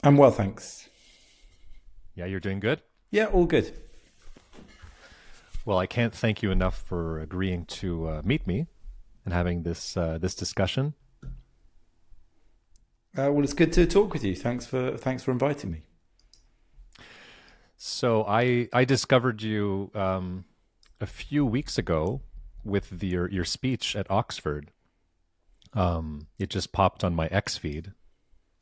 I'm well, thanks. Yeah, you're doing good. Yeah, all good. Well, I can't thank you enough for agreeing to meet me and having this discussion. Well, it's good to talk with you. Thanks for inviting me. So I discovered you a few weeks ago with your speech at Oxford. It just popped on my X feed,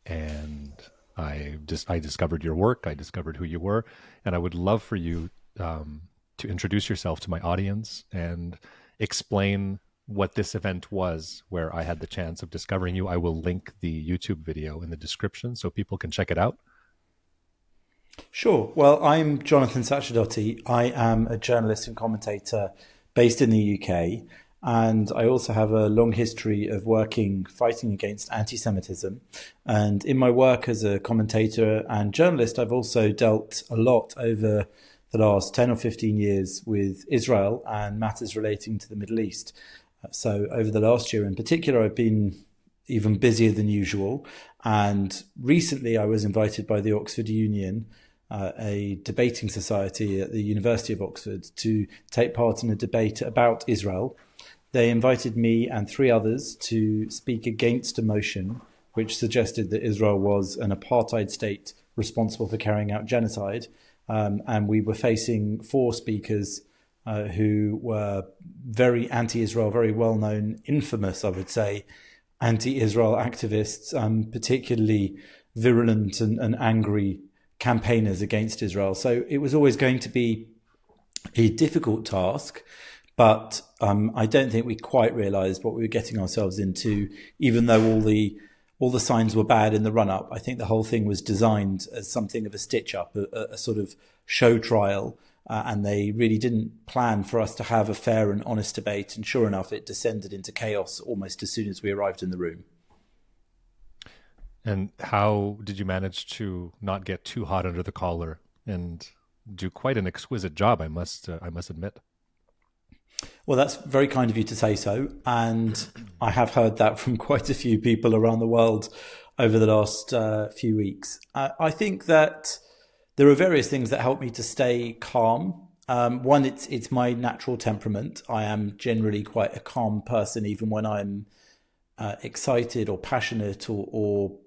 and I discovered your work. I discovered who you were, and I would love for you to introduce yourself to my audience and explain what this event was where I had the chance of discovering you. I will link the YouTube video in the description so people can check it out. Sure. Well, I'm Jonathan Sacerdoti. I am a journalist and commentator based in the UK, and I also have a long history of fighting against antisemitism. And in my work as a commentator and journalist, I've also dealt a lot over the last 10 or 15 years with Israel and matters relating to the Middle East. So over the last year in particular, I've been even busier than usual. And recently I was invited by the Oxford Union, a debating society at the University of Oxford, to take part in a debate about Israel. They invited me and three others to speak against a motion which suggested that Israel was an apartheid state responsible for carrying out genocide. And we were facing four speakers who were very anti-Israel, very well-known, infamous, I would say, anti-Israel activists, particularly virulent and angry campaigners against Israel. So it was always going to be a difficult task, but I don't think we quite realised what we were getting ourselves into, even though all the signs were bad in the run-up. I think the whole thing was designed as something of a stitch-up, a sort of show trial, and they really didn't plan for us to have a fair and honest debate. And sure enough, it descended into chaos almost as soon as we arrived in the room. And how did you manage to not get too hot under the collar and do quite an exquisite job, I must admit? Well, that's very kind of you to say so. And I have heard that from quite a few people around the world over the last few weeks. I think that there are various things that help me to stay calm. One, it's my natural temperament. I am generally quite a calm person, even when I'm excited or passionate or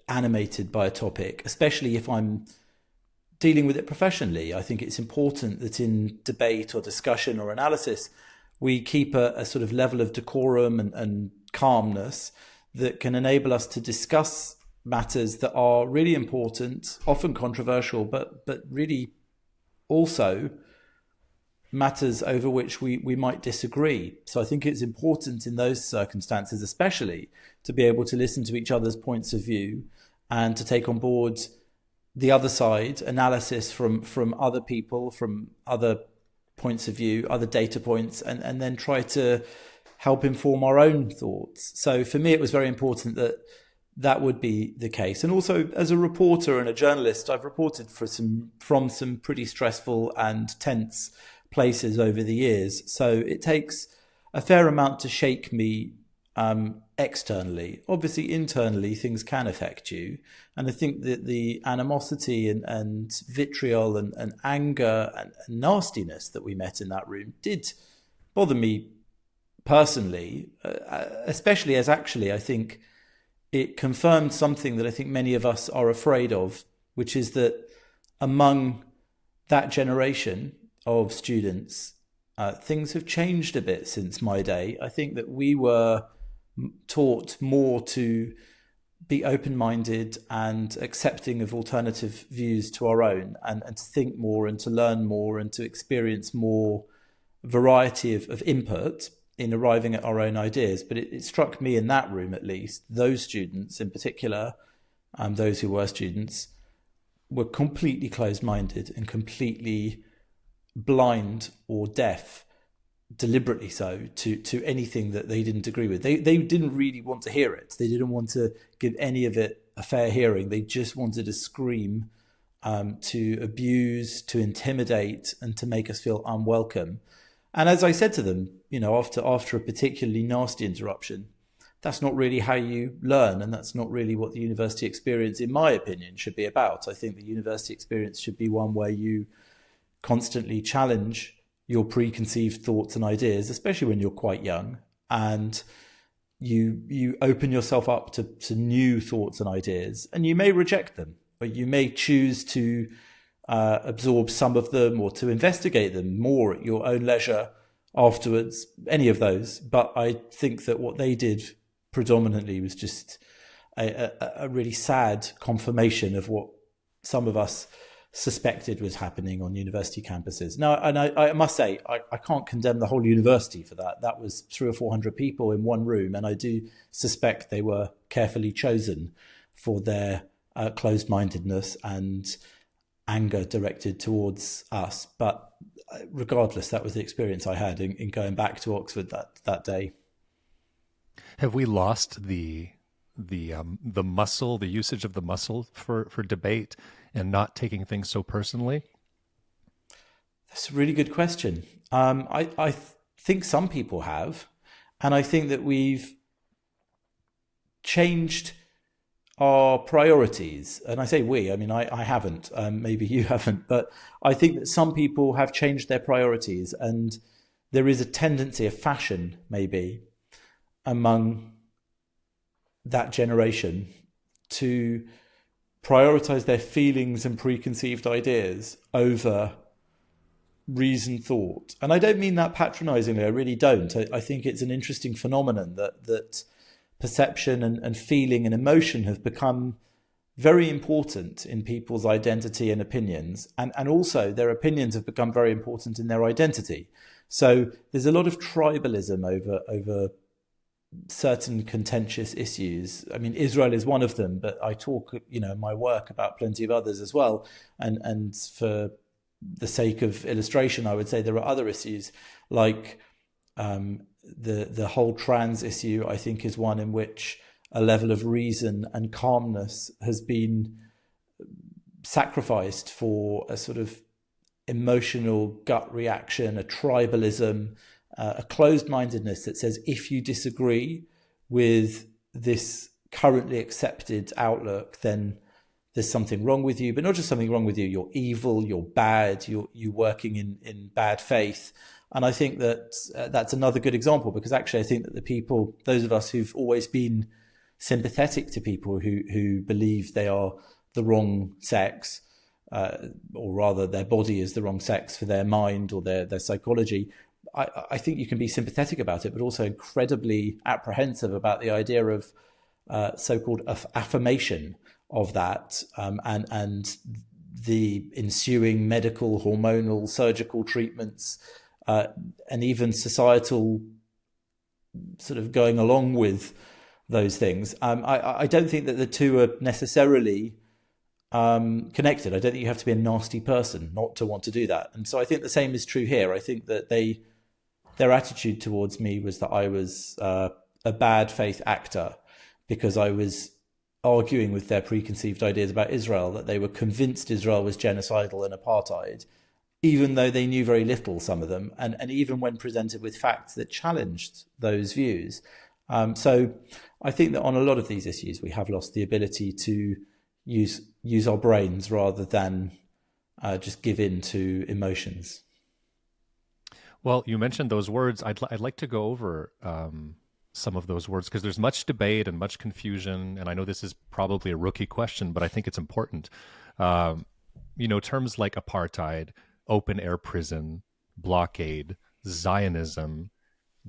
animated by a topic, especially if I'm dealing with it professionally. I think it's important that in debate or discussion or analysis, we keep a sort of level of decorum and calmness that can enable us to discuss matters that are really important, often controversial, but really also matters over which we might disagree. So I think it's important in those circumstances, especially, to be able to listen to each other's points of view and to take on board the other side, analysis from other people, from other points of view, other data points, and then try to help inform our own thoughts. So for me, it was very important that would be the case. And also, as a reporter and a journalist, I've reported from some pretty stressful and tense places over the years. So it takes a fair amount to shake me externally. Obviously, internally, things can affect you. And I think that the animosity and vitriol and anger and nastiness that we met in that room did bother me personally, especially as actually I think it confirmed something that I think many of us are afraid of, which is that among that generation of students, things have changed a bit since my day. I think that we were taught more to be open-minded and accepting of alternative views to our own, and to think more and to learn more and to experience more variety of input in arriving at our own ideas. But it struck me in that room, at least, those students in particular, those who were students, were completely closed-minded and completely blind or deaf, deliberately so, to anything that they didn't agree with. They didn't really want to hear it. They didn't want to give any of it a fair hearing. They just wanted to scream, to abuse, to intimidate, and to make us feel unwelcome. And as I said to them, after a particularly nasty interruption, that's not really how you learn, and that's not really what the university experience, in my opinion, should be about. I think the university experience should be one where you constantly challenge your preconceived thoughts and ideas, especially when you're quite young, and you open yourself up to new thoughts and ideas, and you may reject them, but you may choose to absorb some of them or to investigate them more at your own leisure afterwards, any of those. But I think that what they did predominantly was just a really sad confirmation of what some of us suspected was happening on university campuses. Now, and I must say, I can't condemn the whole university for that. That was 300 or 400 people in one room, and I do suspect they were carefully chosen for their closed-mindedness and anger directed towards us. But regardless, that was the experience I had in going back to Oxford that day. Have we lost the muscle, the usage of the muscle for debate and not taking things so personally? That's a really good question. I think some people have, and I think that we've changed our priorities. And I say we, I mean, I haven't, maybe you haven't, but I think that some people have changed their priorities, and there is a tendency, a fashion maybe, among that generation to prioritize their feelings and preconceived ideas over reasoned thought. And I don't mean that patronizingly, I really don't. I think it's an interesting phenomenon that perception and feeling and emotion have become very important in people's identity and opinions. And also their opinions have become very important in their identity. So there's a lot of tribalism over certain contentious issues. I mean, Israel is one of them, but I talk, in my work about plenty of others as well. And for the sake of illustration, I would say there are other issues like the whole trans issue. I think is one in which a level of reason and calmness has been sacrificed for a sort of emotional gut reaction, a tribalism, a closed-mindedness that says if you disagree with this currently accepted outlook, then there's something wrong with you. But not just something wrong with you, you're evil, you're bad, you're working in bad faith. And I think that that's another good example, because actually I think that the people, those of us who've always been sympathetic to people who believe they are the wrong sex, or rather their body is the wrong sex for their mind or their psychology, I think you can be sympathetic about it, but also incredibly apprehensive about the idea of so-called affirmation of that, and the ensuing medical, hormonal, surgical treatments, and even societal sort of going along with those things. I don't think that the two are necessarily connected. I don't think you have to be a nasty person not to want to do that. And so I think the same is true here. I think that their attitude towards me was that I was a bad faith actor because I was arguing with their preconceived ideas about Israel, that they were convinced Israel was genocidal and apartheid, even though they knew very little, some of them, and even when presented with facts that challenged those views. So I think that on a lot of these issues, we have lost the ability to use our brains rather than just give in to emotions. Well, you mentioned those words. I'd like to go over some of those words, because there's much debate and much confusion. And I know this is probably a rookie question, but I think it's important. Terms like apartheid, open air prison, blockade, Zionism,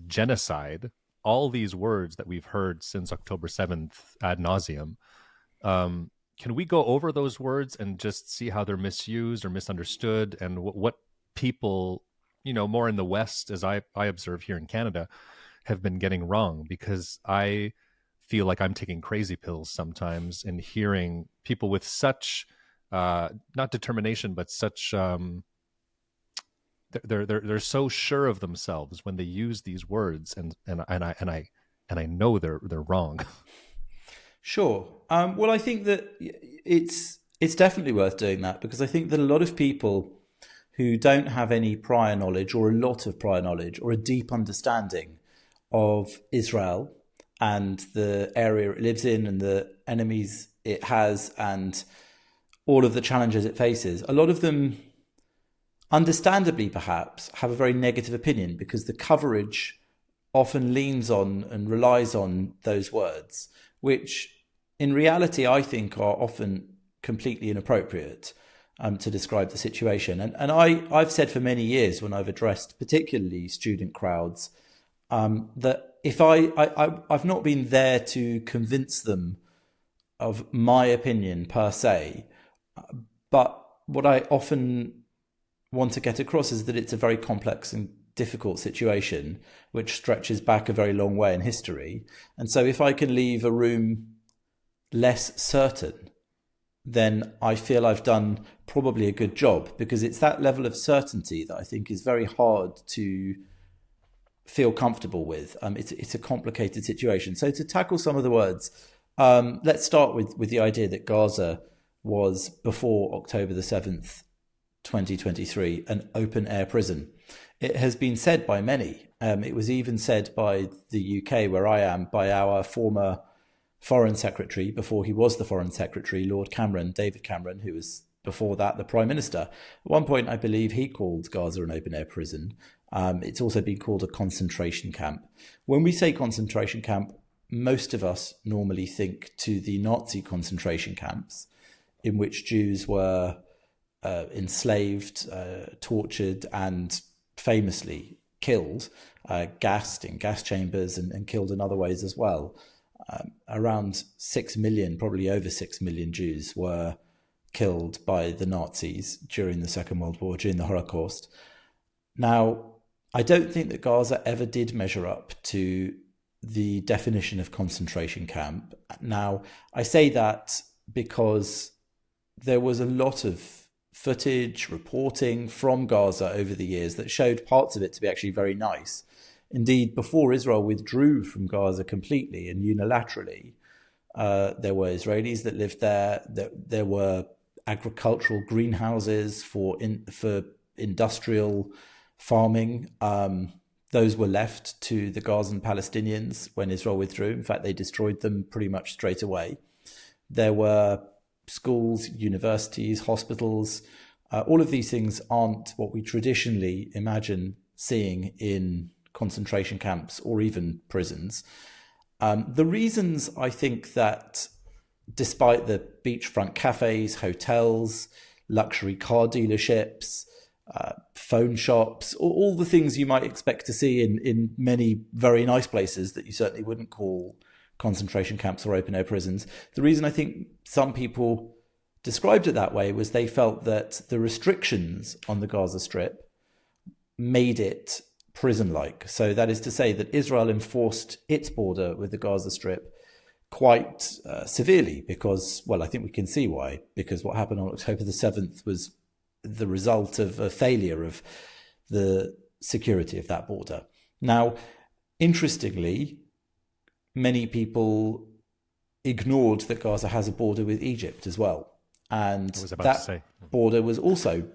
genocide, all these words that we've heard since October 7th ad nauseum. Can we go over those words and just see how they're misused or misunderstood, and what people, more in the West, as I observe here in Canada, have been getting wrong? Because I feel like I'm taking crazy pills sometimes and hearing people with such, not determination, but such, they're so sure of themselves when they use these words, and I know they're wrong. Sure. Well, I think that it's definitely worth doing that, because I think that a lot of people who don't have any prior knowledge, or a lot of prior knowledge, or a deep understanding of Israel and the area it lives in and the enemies it has and all of the challenges it faces, a lot of them, understandably perhaps, have a very negative opinion because the coverage often leans on and relies on those words, which in reality I think are often completely inappropriate to describe the situation. And I've said for many years when I've addressed particularly student crowds that if I've not been there to convince them of my opinion per se, but what I often want to get across is that it's a very complex and difficult situation which stretches back a very long way in history. And so if I can leave a room less certain, then I feel I've done probably a good job, because it's that level of certainty that I think is very hard to feel comfortable with. It's a complicated situation. So to tackle some of the words, let's start with the idea that Gaza was, before October the 7th, 2023, an open-air prison. It has been said by many. It was even said by the UK, where I am, by our former Foreign Secretary, before he was the Foreign Secretary, Lord Cameron, David Cameron, who was before that the Prime Minister. At one point, I believe he called Gaza an open-air prison. It's also been called a concentration camp. When we say concentration camp, most of us normally think to the Nazi concentration camps, in which Jews were enslaved, tortured, and famously killed, gassed in gas chambers and killed in other ways as well. Around 6 million, probably over 6 million Jews were killed by the Nazis during the Second World War, during the Holocaust. Now, I don't think that Gaza ever did measure up to the definition of concentration camp. Now, I say that because there was a lot of footage, reporting from Gaza over the years that showed parts of it to be actually very nice. Indeed, before Israel withdrew from Gaza completely and unilaterally, there were Israelis that lived there. There were agricultural greenhouses for industrial farming. Those were left to the Gazan Palestinians when Israel withdrew. In fact, they destroyed them pretty much straight away. There were schools, universities, hospitals. All of these things aren't what we traditionally imagine seeing in concentration camps or even prisons. The reasons I think that, despite the beachfront cafes, hotels, luxury car dealerships, phone shops, all the things you might expect to see in many very nice places that you certainly wouldn't call concentration camps or open-air prisons, the reason I think some people described it that way was they felt that the restrictions on the Gaza Strip made it prison-like. So that is to say that Israel enforced its border with the Gaza Strip quite severely because, well, I think we can see why, because what happened on October the 7th was the result of a failure of the security of that border. Now, interestingly, many people ignored that Gaza has a border with Egypt as well. And that border was also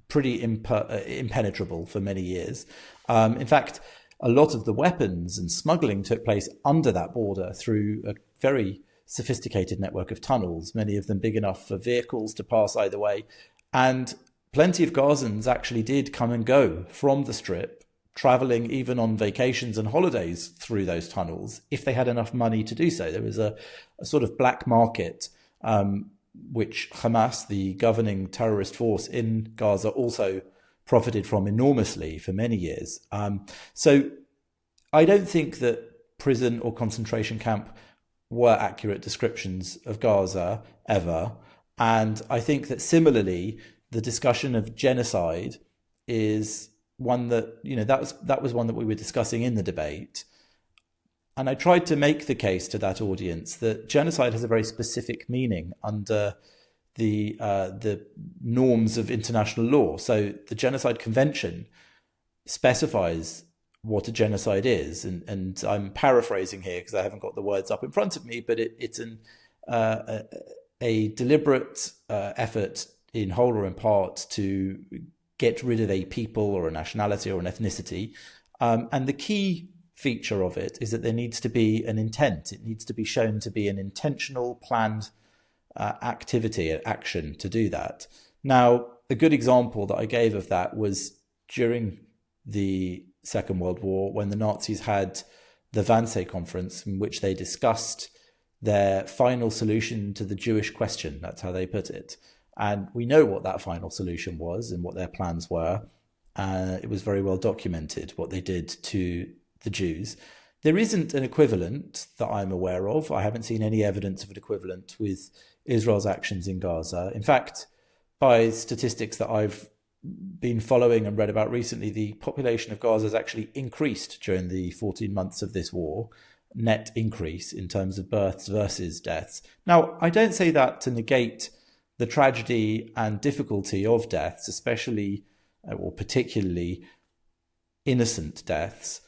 pretty impenetrable for many years. In fact, a lot of the weapons and smuggling took place under that border through a very sophisticated network of tunnels, many of them big enough for vehicles to pass either way. And plenty of Gazans actually did come and go from the Strip, traveling even on vacations and holidays through those tunnels, if they had enough money to do so. There was a sort of black market, which Hamas, the governing terrorist force in Gaza, also profited from enormously for many years. So I don't think that prison or concentration camp were accurate descriptions of Gaza ever. And I think that similarly, the discussion of genocide is one that, that was one that we were discussing in the debate. And I tried to make the case to that audience that genocide has a very specific meaning under the norms of international law. So the Genocide Convention specifies what a genocide is. And I'm paraphrasing here because I haven't got the words up in front of me, but it's a deliberate effort in whole or in part to get rid of a people or a nationality or an ethnicity. And the key feature of it is that there needs to be an intent. It needs to be shown to be an intentional, planned activity, action to do that. Now, a good example that I gave of that was during the Second World War, when the Nazis had the Wannsee Conference, in which they discussed their final solution to the Jewish question. That's how they put it. And we know what that final solution was and what their plans were. It was very well documented what they did to the Jews. There isn't an equivalent that I'm aware of. I haven't seen any evidence of an equivalent with Israel's actions in Gaza. In fact, by statistics that I've been following and read about recently, the population of Gaza has actually increased during the 14 months of this war, net increase in terms of births versus deaths. Now, I don't say that to negate the tragedy and difficulty of deaths, especially or particularly innocent deaths,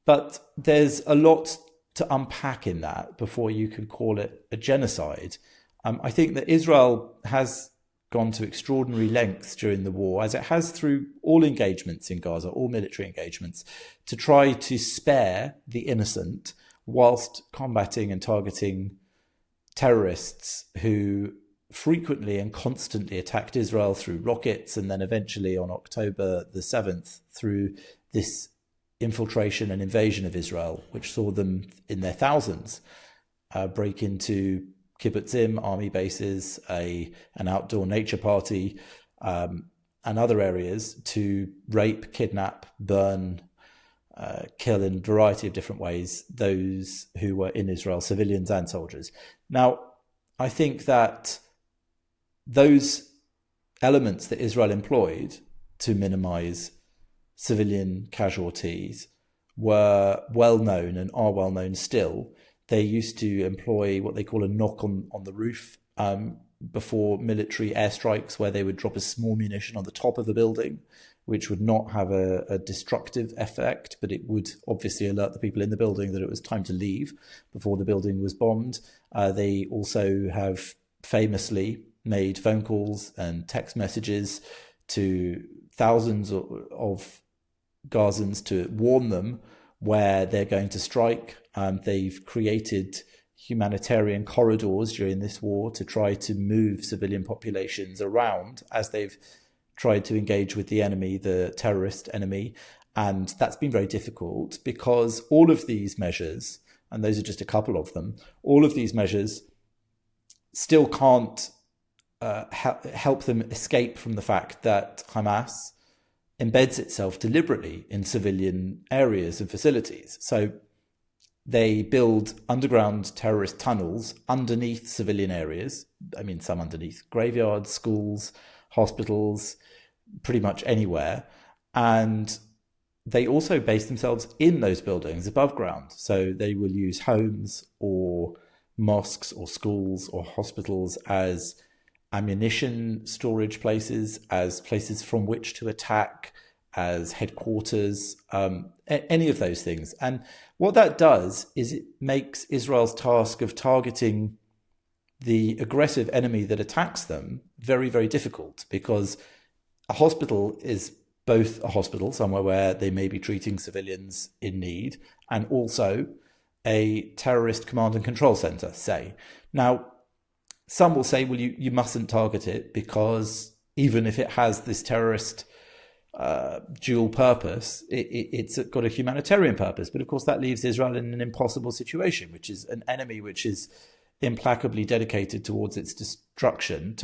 but there's a lot to unpack in that before you can call it a genocide. I think that Israel has gone to extraordinary lengths during the war, as it has through all engagements in Gaza, all military engagements, to try to spare the innocent whilst combating and targeting terrorists who frequently and constantly attacked Israel through rockets, and then eventually on October the 7th through this infiltration and invasion of Israel, which saw them in their thousands break into kibbutzim, army bases, an outdoor nature party, and other areas to rape, kidnap, burn, kill in a variety of different ways those who were in Israel, civilians and soldiers. Now, I think that those elements that Israel employed to minimize civilian casualties were well known and are well known still. They used to employ what they call a knock on the roof before military airstrikes, where they would drop a small munition on the top of a building, which would not have a destructive effect, but it would obviously alert the people in the building that it was time to leave before the building was bombed. They also have famously made phone calls and text messages to thousands of Gazans to warn them where they're going to strike. They've created humanitarian corridors during this war to try to move civilian populations around as they've tried to engage with the enemy, the terrorist enemy. And that's been very difficult because all of these measures, and those are just a couple of them, all of these measures still can't help them escape from the fact that Hamas embeds itself deliberately in civilian areas and facilities. So they build underground terrorist tunnels underneath civilian areas. I mean, some underneath graveyards, schools, hospitals, pretty much anywhere. And they also base themselves in those buildings above ground. So they will use homes or mosques or schools or hospitals as ammunition storage places, as places from which to attack, as headquarters, any of those things. And what that does is it makes Israel's task of targeting the aggressive enemy that attacks them very, very difficult, because a hospital is both a hospital, somewhere where they may be treating civilians in need, and also a terrorist command and control center, say. Now, some will say, well, you mustn't target it because even if it has this terrorist dual purpose, it's got a humanitarian purpose. But of course, that leaves Israel in an impossible situation, which is an enemy which is implacably dedicated towards its destruction,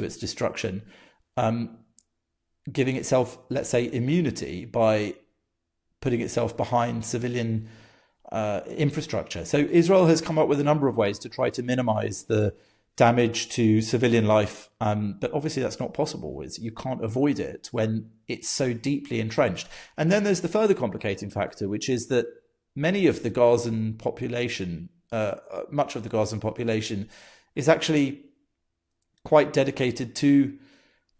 giving itself, let's say, immunity by putting itself behind civilian infrastructure. So Israel has come up with a number of ways to try to minimize the damage to civilian life, but obviously that's not possible. You can't avoid it when it's so deeply entrenched. And then there's the further complicating factor, which is that many of the Gazan population, much of the Gazan population, is actually quite dedicated to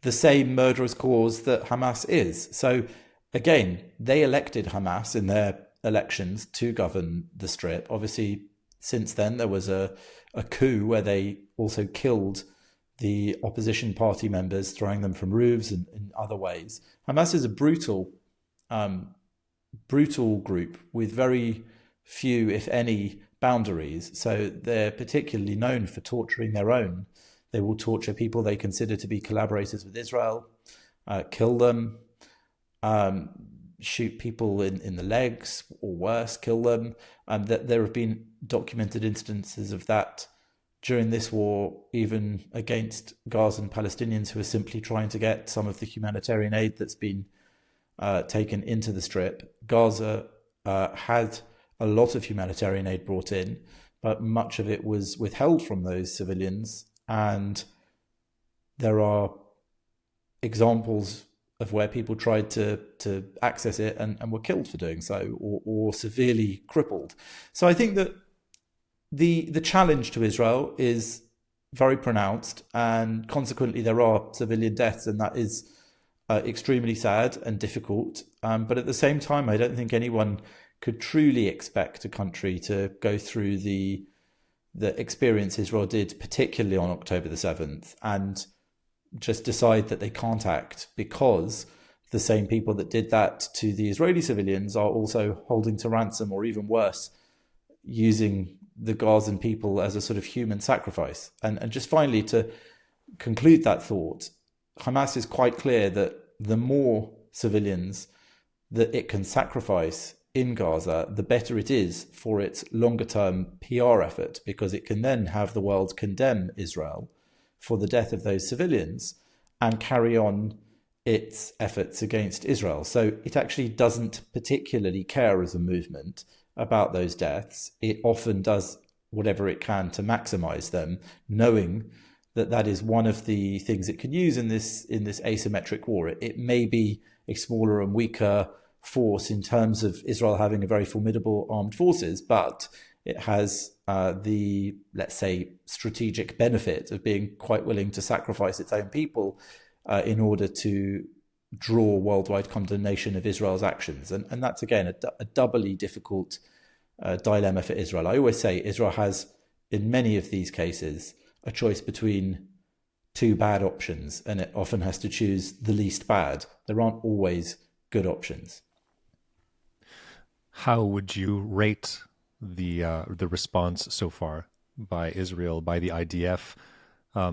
the same murderous cause that Hamas is. So again, they elected Hamas in their elections to govern the Strip. Obviously, since then, there was a coup where they also killed the opposition party members, throwing them from roofs and in other ways. Hamas is a brutal group with very few, if any, boundaries. So they're particularly known for torturing their own. They will torture people they consider to be collaborators with Israel, kill them, shoot people in the legs, or worse, kill them. That there have been documented instances of that during this war, even against Gazan Palestinians who are simply trying to get some of the humanitarian aid that's been taken into the Strip. Gaza had a lot of humanitarian aid brought in, but much of it was withheld from those civilians. And there are examples of where people tried to access it and were killed for doing so, or severely crippled. So I think that the challenge to Israel is very pronounced, and consequently there are civilian deaths, and that is extremely sad and difficult. But at the same time, I don't think anyone could truly expect a country to go through the experience Israel did, particularly on October the 7th, and just decide that they can't act, because the same people that did that to the Israeli civilians are also holding to ransom, or even worse, using the Gazan people as a sort of human sacrifice. And just finally, to conclude that thought, Hamas is quite clear that the more civilians that it can sacrifice in Gaza, the better it is for its longer-term PR effort, because it can then have the world condemn Israel for the death of those civilians and carry on its efforts against Israel. So it actually doesn't particularly care as a movement about those deaths. It often does whatever it can to maximize them, knowing that that is one of the things it can use in this asymmetric war. It may be a smaller and weaker force in terms of Israel having a very formidable armed forces, but it has the, let's say, strategic benefit of being quite willing to sacrifice its own people in order to draw worldwide condemnation of Israel's actions. And that's, again, a doubly difficult dilemma for Israel. I always say Israel has, in many of these cases, a choice between two bad options, and it often has to choose the least bad. There aren't always good options. How would you rate the response so far by Israel, by the IDF?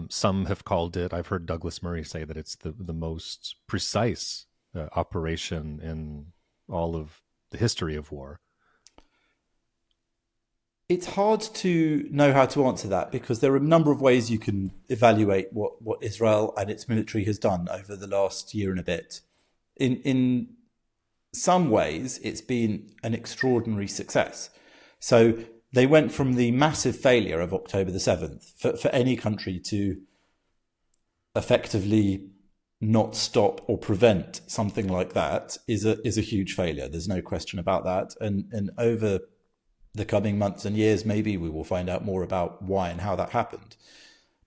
Some have called it, I've heard Douglas Murray say that it's the most precise operation in all of the history of war. It's hard to know how to answer that, because there are a number of ways you can evaluate what Israel and its military has done over the last year and a bit. In some ways, it's been an extraordinary success. So they went from the massive failure of October the 7th, for any country to effectively not stop or prevent something like that is a huge failure. There's no question about that. And over the coming months and years, maybe we will find out more about why and how that happened.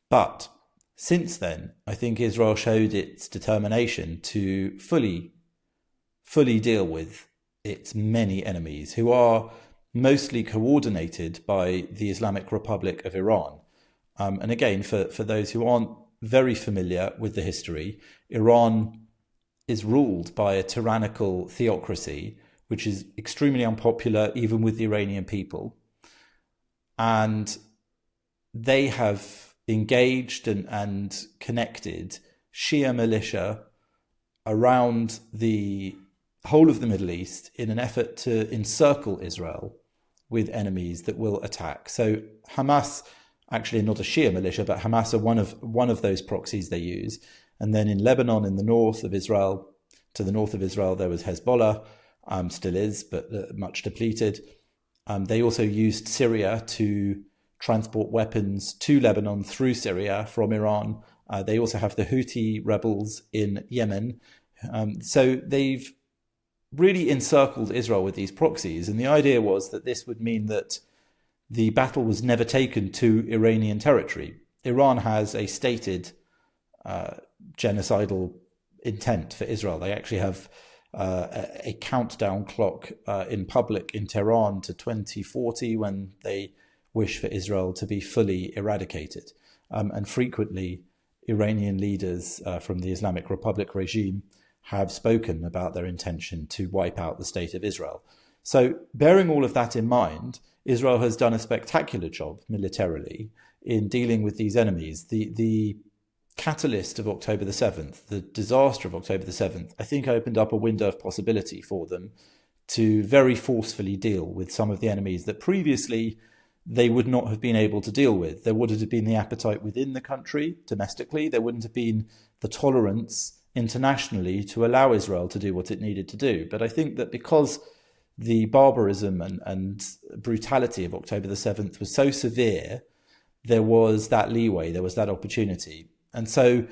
But since then, I think Israel showed its determination to fully deal with its many enemies, who are mostly coordinated by the Islamic Republic of Iran. And again, for those who aren't very familiar with the history, Iran is ruled by a tyrannical theocracy, which is extremely unpopular even with the Iranian people. And they have engaged and connected Shia militia around the whole of the Middle East in an effort to encircle Israel with enemies that will attack. So Hamas, actually not a Shia militia, but Hamas are one of those proxies they use. And then in Lebanon, in the north of Israel, to the north of Israel, there was Hezbollah, still is, but much depleted. They also used Syria to transport weapons to Lebanon through Syria from Iran. They also have the Houthi rebels in Yemen. So they've really encircled Israel with these proxies. And the idea was that this would mean that the battle was never taken to Iranian territory. Iran has a stated genocidal intent for Israel. They actually have a countdown clock in public in Tehran to 2040, when they wish for Israel to be fully eradicated. And frequently, Iranian leaders from the Islamic Republic regime have spoken about their intention to wipe out the state of Israel. So bearing all of that in mind, Israel has done a spectacular job militarily in dealing with these enemies. The catalyst of October the 7th, the disaster of October the 7th, I think opened up a window of possibility for them to very forcefully deal with some of the enemies that previously they would not have been able to deal with. There wouldn't have been the appetite within the country, domestically. There wouldn't have been the tolerance internationally to allow Israel to do what it needed to do. But I think that because the barbarism and brutality of October the 7th was so severe, there was that leeway, there was that opportunity. And so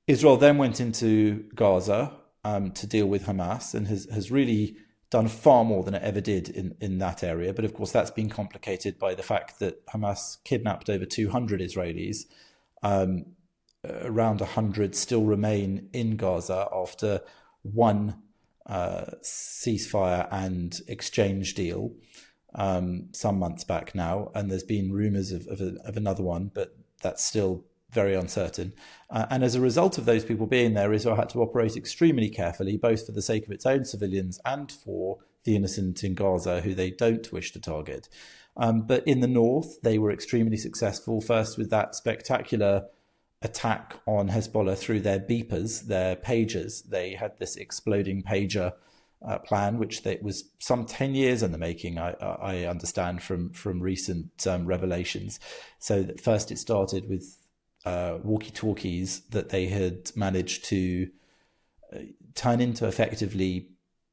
Israel then went into Gaza to deal with Hamas and has really done far more than it ever did in that area. But of course, that's been complicated by the fact that Hamas kidnapped over 200 Israelis. Around 100 still remain in Gaza after one ceasefire and exchange deal some months back now. And there's been rumours of another one, but that's still very uncertain. And as a result of those people being there, Israel had to operate extremely carefully, both for the sake of its own civilians and for the innocent in Gaza, who they don't wish to target. But in the north, they were extremely successful, first with that spectacular attack on Hezbollah through their beepers, their pagers. They had this exploding pager plan, which was some 10 years in the making, I understand from recent revelations. So that first it started with walkie-talkies that they had managed to turn into effectively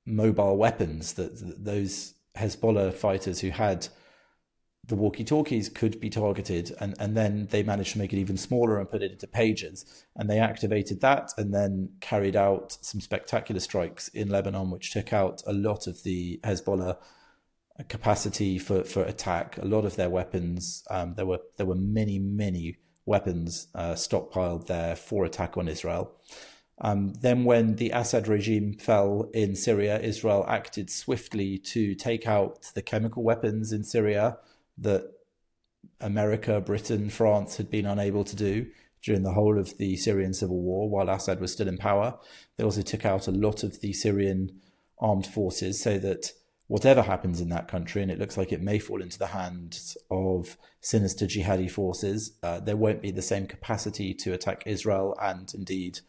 mobile weapons, that those Hezbollah fighters who had the walkie-talkies could be targeted, and then they managed to make it even smaller and put it into pagers, and they activated that and then carried out some spectacular strikes in Lebanon, which took out a lot of the Hezbollah capacity for attack, a lot of their weapons. There were many weapons stockpiled there for attack on Israel. Then when the Assad regime fell in Syria, Israel acted swiftly to take out the chemical weapons in Syria that America, Britain, France had been unable to do during the whole of the Syrian civil war while Assad was still in power. They also took out a lot of the Syrian armed forces so that whatever happens in that country, and it looks like it may fall into the hands of sinister jihadi forces, there won't be the same capacity to attack Israel and indeed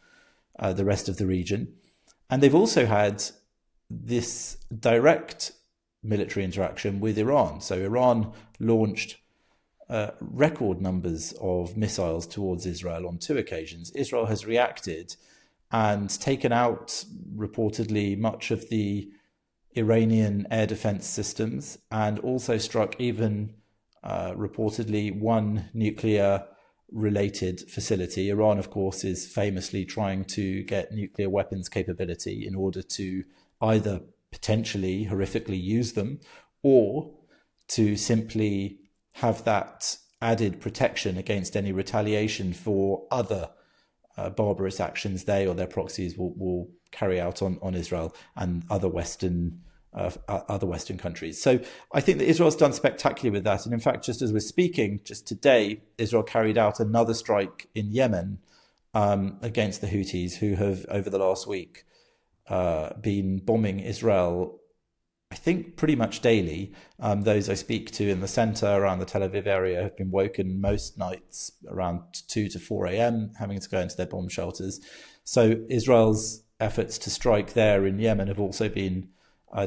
the rest of the region. And they've also had this direct military interaction with Iran. So Iran launched record numbers of missiles towards Israel on 2 occasions. Israel has reacted and taken out reportedly much of the Iranian air defense systems, and also struck even reportedly one nuclear related facility. Iran, of course, is famously trying to get nuclear weapons capability in order to either potentially horrifically use them, or to simply have that added protection against any retaliation for other barbarous actions they or their proxies will carry out on Israel and other Western countries. So I think that Israel's done spectacularly with that. And in fact, just as we're speaking, just today, Israel carried out another strike in Yemen against the Houthis, who have over the last week been bombing Israel, I think, pretty much daily. Those I speak to in the center around the Tel Aviv area have been woken most nights around 2 to 4 a.m., having to go into their bomb shelters. So Israel's efforts to strike there in Yemen have also been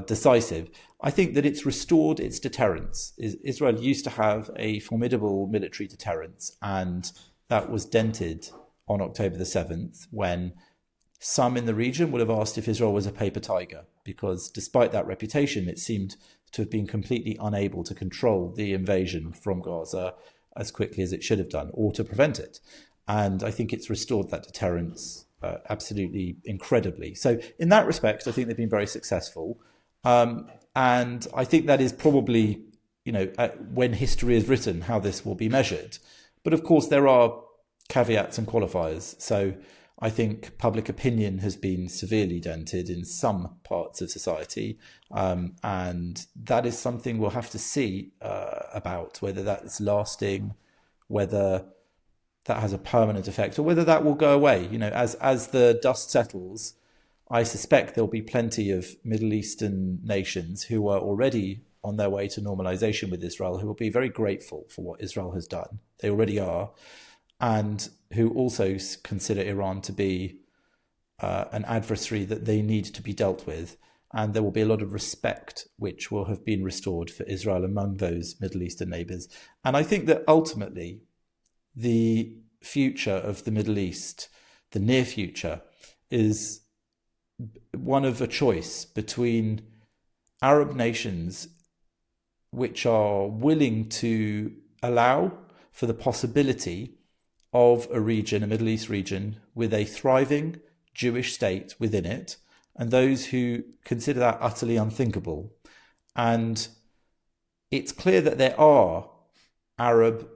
decisive. I think that it's restored its deterrence. Israel used to have a formidable military deterrence, and that was dented on October the 7th when some in the region would have asked if Israel was a paper tiger, because despite that reputation, it seemed to have been completely unable to control the invasion from Gaza as quickly as it should have done, or to prevent it. And I think it's restored that deterrence absolutely incredibly. So in that respect, I think they've been very successful. And I think that is probably, when history is written, how this will be measured. But of course, there are caveats and qualifiers. So I think public opinion has been severely dented in some parts of society. And that is something we'll have to see about, whether that's lasting, whether that has a permanent effect, or whether that will go away. As the dust settles, I suspect there'll be plenty of Middle Eastern nations who are already on their way to normalization with Israel, who will be very grateful for what Israel has done. They already are, and who also consider Iran to be an adversary that they need to be dealt with. And there will be a lot of respect which will have been restored for Israel among those Middle Eastern neighbors. And I think that ultimately the future of the Middle East, the near future, is one of a choice between Arab nations which are willing to allow for the possibility of a region, a Middle East region, with a thriving Jewish state within it, and those who consider that utterly unthinkable. And it's clear that there are Arab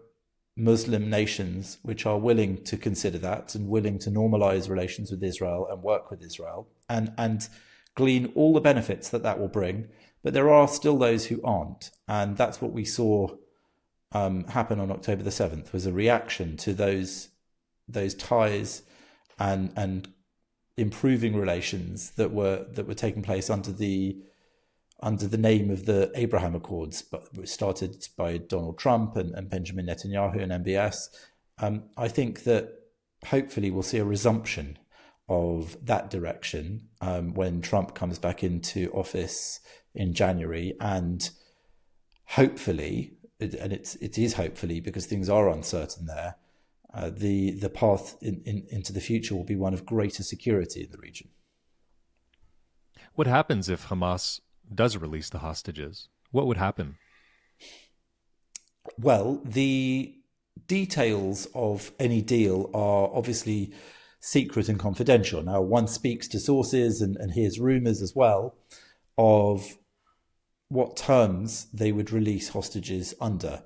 Muslim nations which are willing to consider that and willing to normalize relations with Israel and work with Israel and glean all the benefits that that will bring. But there are still those who aren't. And that's what we saw happen on October the 7th, was a reaction to those ties and improving relations that were taking place under the name of the Abraham Accords, but started by Donald Trump and Benjamin Netanyahu and MBS. I think that hopefully we'll see a resumption of that direction when Trump comes back into office in January, and hopefully, and it is hopefully because things are uncertain there, the path into the future will be one of greater security in the region. What happens if Hamas does release the hostages? What would happen? Well, the details of any deal are obviously secret and confidential. Now, one speaks to sources and hears rumours as well of what terms they would release hostages under.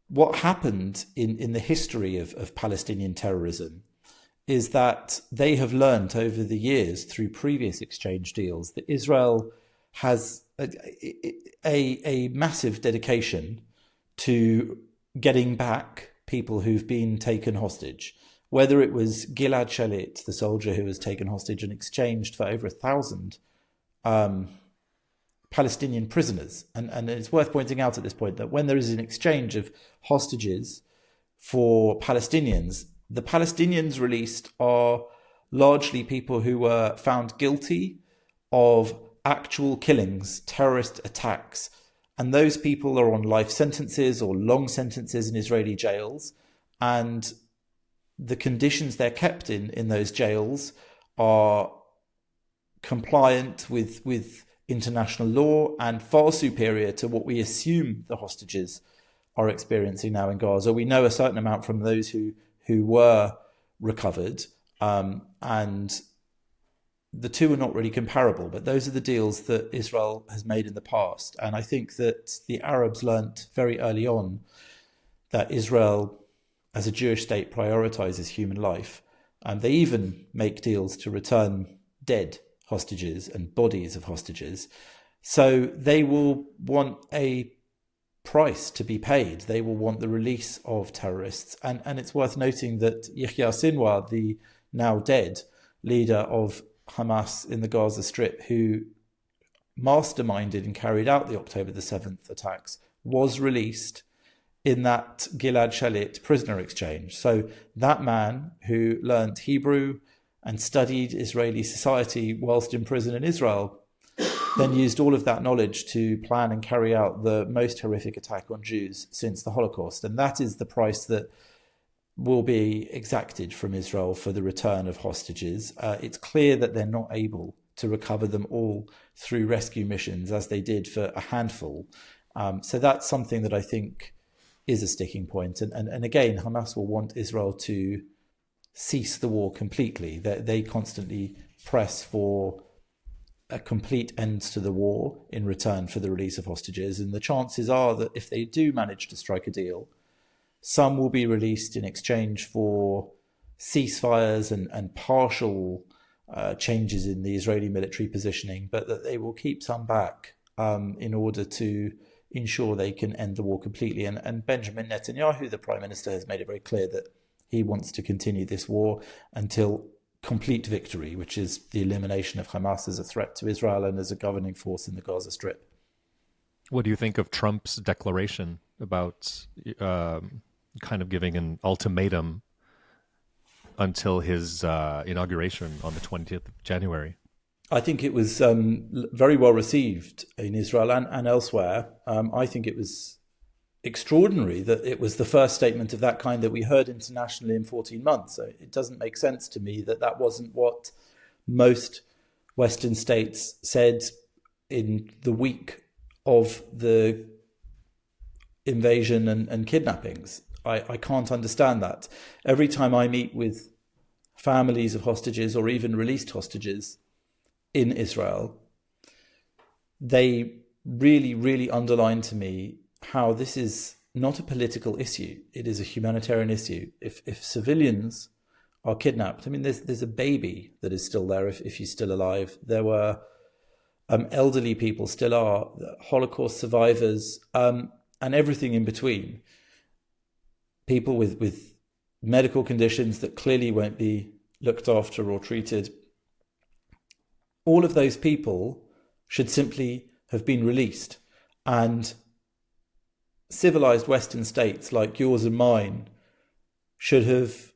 What happened in the history of Palestinian terrorism is that they have learned over the years through previous exchange deals that Israel has a massive dedication to getting back people who've been taken hostage. Whether it was Gilad Shalit, the soldier who was taken hostage and exchanged for over 1,000 Palestinian prisoners. And it's worth pointing out at this point that when there is an exchange of hostages for Palestinians, the Palestinians released are largely people who were found guilty of actual killings, terrorist attacks. And those people are on life sentences or long sentences in Israeli jails. And the conditions they're kept in those jails are compliant with international law and far superior to what we assume the hostages are experiencing now in Gaza. We know a certain amount from those who were recovered, and the two are not really comparable, but those are the deals that Israel has made in the past. And I think that the Arabs learnt very early on that Israel, as a Jewish state, prioritizes human life. And they even make deals to return dead hostages and bodies of hostages. So they will want a price to be paid. They will want the release of terrorists. And it's worth noting that Yahya Sinwar, the now dead leader of Hamas in the Gaza Strip, who masterminded and carried out the October the 7th attacks, was released in that Gilad Shalit prisoner exchange. So that man who learnt Hebrew and studied Israeli society whilst in prison in Israel then used all of that knowledge to plan and carry out the most horrific attack on Jews since the Holocaust. And that is the price that will be exacted from Israel for the return of hostages. It's clear that they're not able to recover them all through rescue missions as they did for a handful. So that's something that I think is a sticking point. And again, Hamas will want Israel to cease the war completely. They constantly press for a complete end to the war in return for the release of hostages. And the chances are that if they do manage to strike a deal, some will be released in exchange for ceasefires and partial changes in the Israeli military positioning, but that they will keep some back in order to ensure they can end the war completely. And Benjamin Netanyahu, the Prime Minister, has made it very clear that he wants to continue this war until complete victory, which is the elimination of Hamas as a threat to Israel and as a governing force in the Gaza Strip. What do you think of Trump's declaration about kind of giving an ultimatum until his inauguration on the 20th of January? I think it was very well received in Israel and elsewhere. I think it was extraordinary that it was the first statement of that kind that we heard internationally in 14 months. So it doesn't make sense to me that that wasn't what most Western states said in the week of the invasion and kidnappings. I can't understand that. Every time I meet with families of hostages or even released hostages in Israel, they really, really underline to me how this is not a political issue. It is a humanitarian issue. If civilians are kidnapped, I mean, there's a baby that is still there if he's still alive. There were elderly people, still are, Holocaust survivors, and everything in between. People with medical conditions that clearly won't be looked after or treated. All of those people should simply have been released. And civilized Western states like yours and mine should have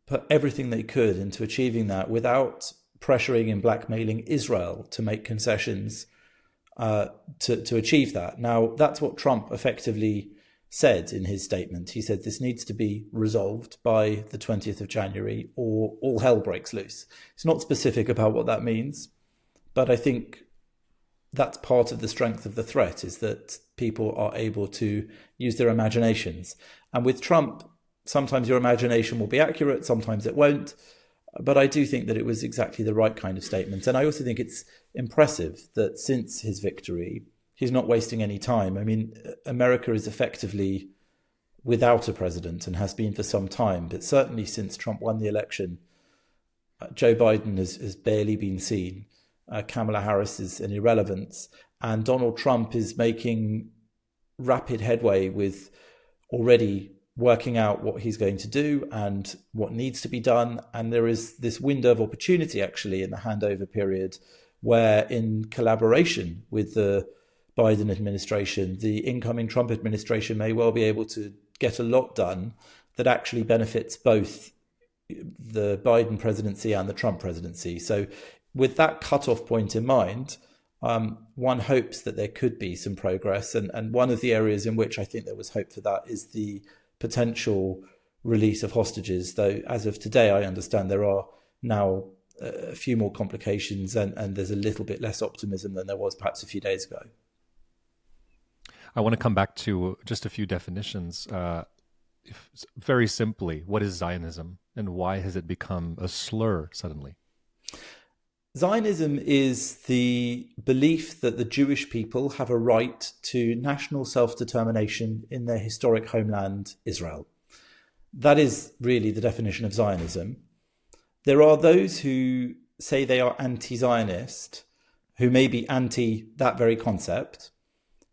put everything they could into achieving that without pressuring and blackmailing Israel to make concessions to achieve that. Now, that's what Trump effectively said in his statement. He said this needs to be resolved by the 20th of January or all hell breaks loose. It's not specific about what that means, but I think that's part of the strength of the threat, is that people are able to use their imaginations. And with Trump, sometimes your imagination will be accurate, sometimes it won't. But I do think that it was exactly the right kind of statement. And I also think it's impressive that since his victory, he's not wasting any time. I mean, America is effectively without a president and has been for some time. But certainly since Trump won the election, Joe Biden has barely been seen. Kamala Harris is an irrelevance. And Donald Trump is making rapid headway with already working out what he's going to do and what needs to be done. And there is this window of opportunity actually in the handover period where, in collaboration with the Biden administration, the incoming Trump administration may well be able to get a lot done that actually benefits both the Biden presidency and the Trump presidency. So with that cutoff point in mind, one hopes that there could be some progress. And one of the areas in which I think there was hope for that is the potential release of hostages, though as of today, I understand there are now a few more complications and there's a little bit less optimism than there was perhaps a few days ago. I want to come back to just a few definitions. Very simply, what is Zionism and why has it become a slur suddenly? Zionism is the belief that the Jewish people have a right to national self-determination in their historic homeland, Israel. That is really the definition of Zionism. There are those who say they are anti-Zionist, who may be anti that very concept.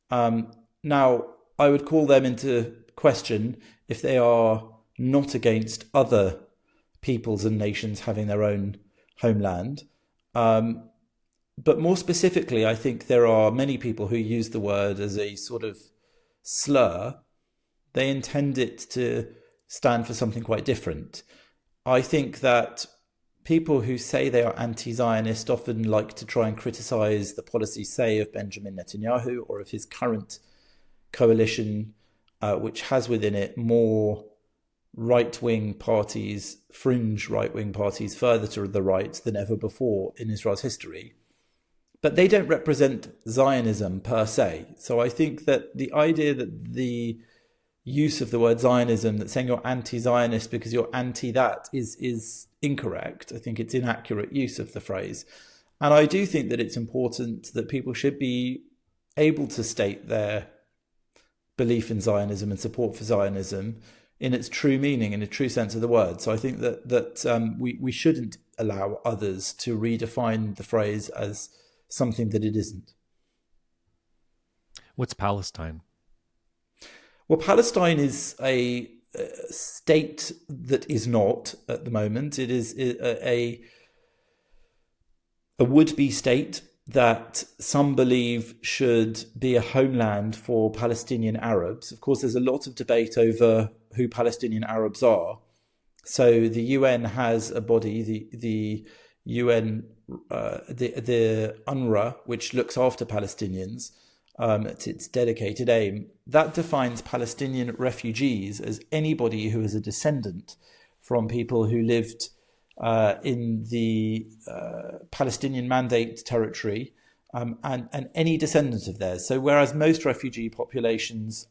Now, I would call them into question if they are not against other peoples and nations having their own homeland. But more specifically, I think there are many people who use the word as a sort of slur. They intend it to stand for something quite different. I think that people who say they are anti-Zionist often like to try and criticize the policies, say, of Benjamin Netanyahu or of his current coalition, which has within it more right-wing parties, fringe right-wing parties further to the right than ever before in Israel's history. But they don't represent Zionism per se. So I think that the idea that the use of the word Zionism, that saying you're anti-Zionist because you're anti that is incorrect. I think it's inaccurate use of the phrase. And I do think that it's important that people should be able to state their belief in Zionism and support for Zionism in its true meaning, in a true sense of the word. So I think that we shouldn't allow others to redefine the phrase as something that it isn't. What's Palestine? Well, Palestine is a state that is not at the moment. It is a a would-be state that some believe should be a homeland for Palestinian Arabs. Of course, there's a lot of debate over who Palestinian Arabs are. So the UN has a body, the UN, the UNRWA, which looks after Palestinians. It's its dedicated aim. That defines Palestinian refugees as anybody who is a descendant from people who lived in the Palestinian Mandate territory, and any descendant of theirs. So whereas most refugee populations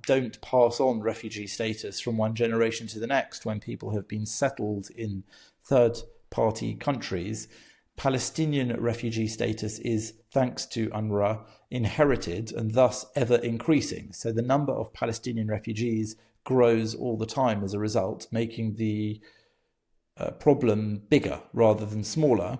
don't pass on refugee status from one generation to the next when people have been settled in third-party countries, Palestinian refugee status is, thanks to UNRWA, inherited and thus ever increasing. So the number of Palestinian refugees grows all the time as a result, making the problem bigger rather than smaller.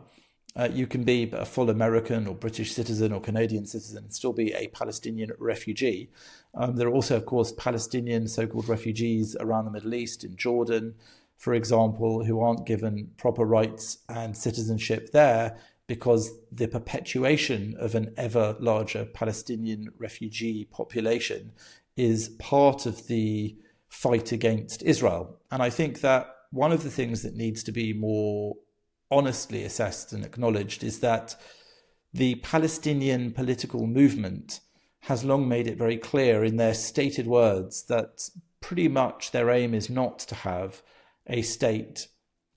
You can be a full American or British citizen or Canadian citizen and still be a Palestinian refugee. There are also, of course, Palestinian so-called refugees around the Middle East, in Jordan, for example, who aren't given proper rights and citizenship there because the perpetuation of an ever larger Palestinian refugee population is part of the fight against Israel. And I think that one of the things that needs to be more honestly assessed and acknowledged is that the Palestinian political movement has long made it very clear in their stated words that pretty much their aim is not to have a state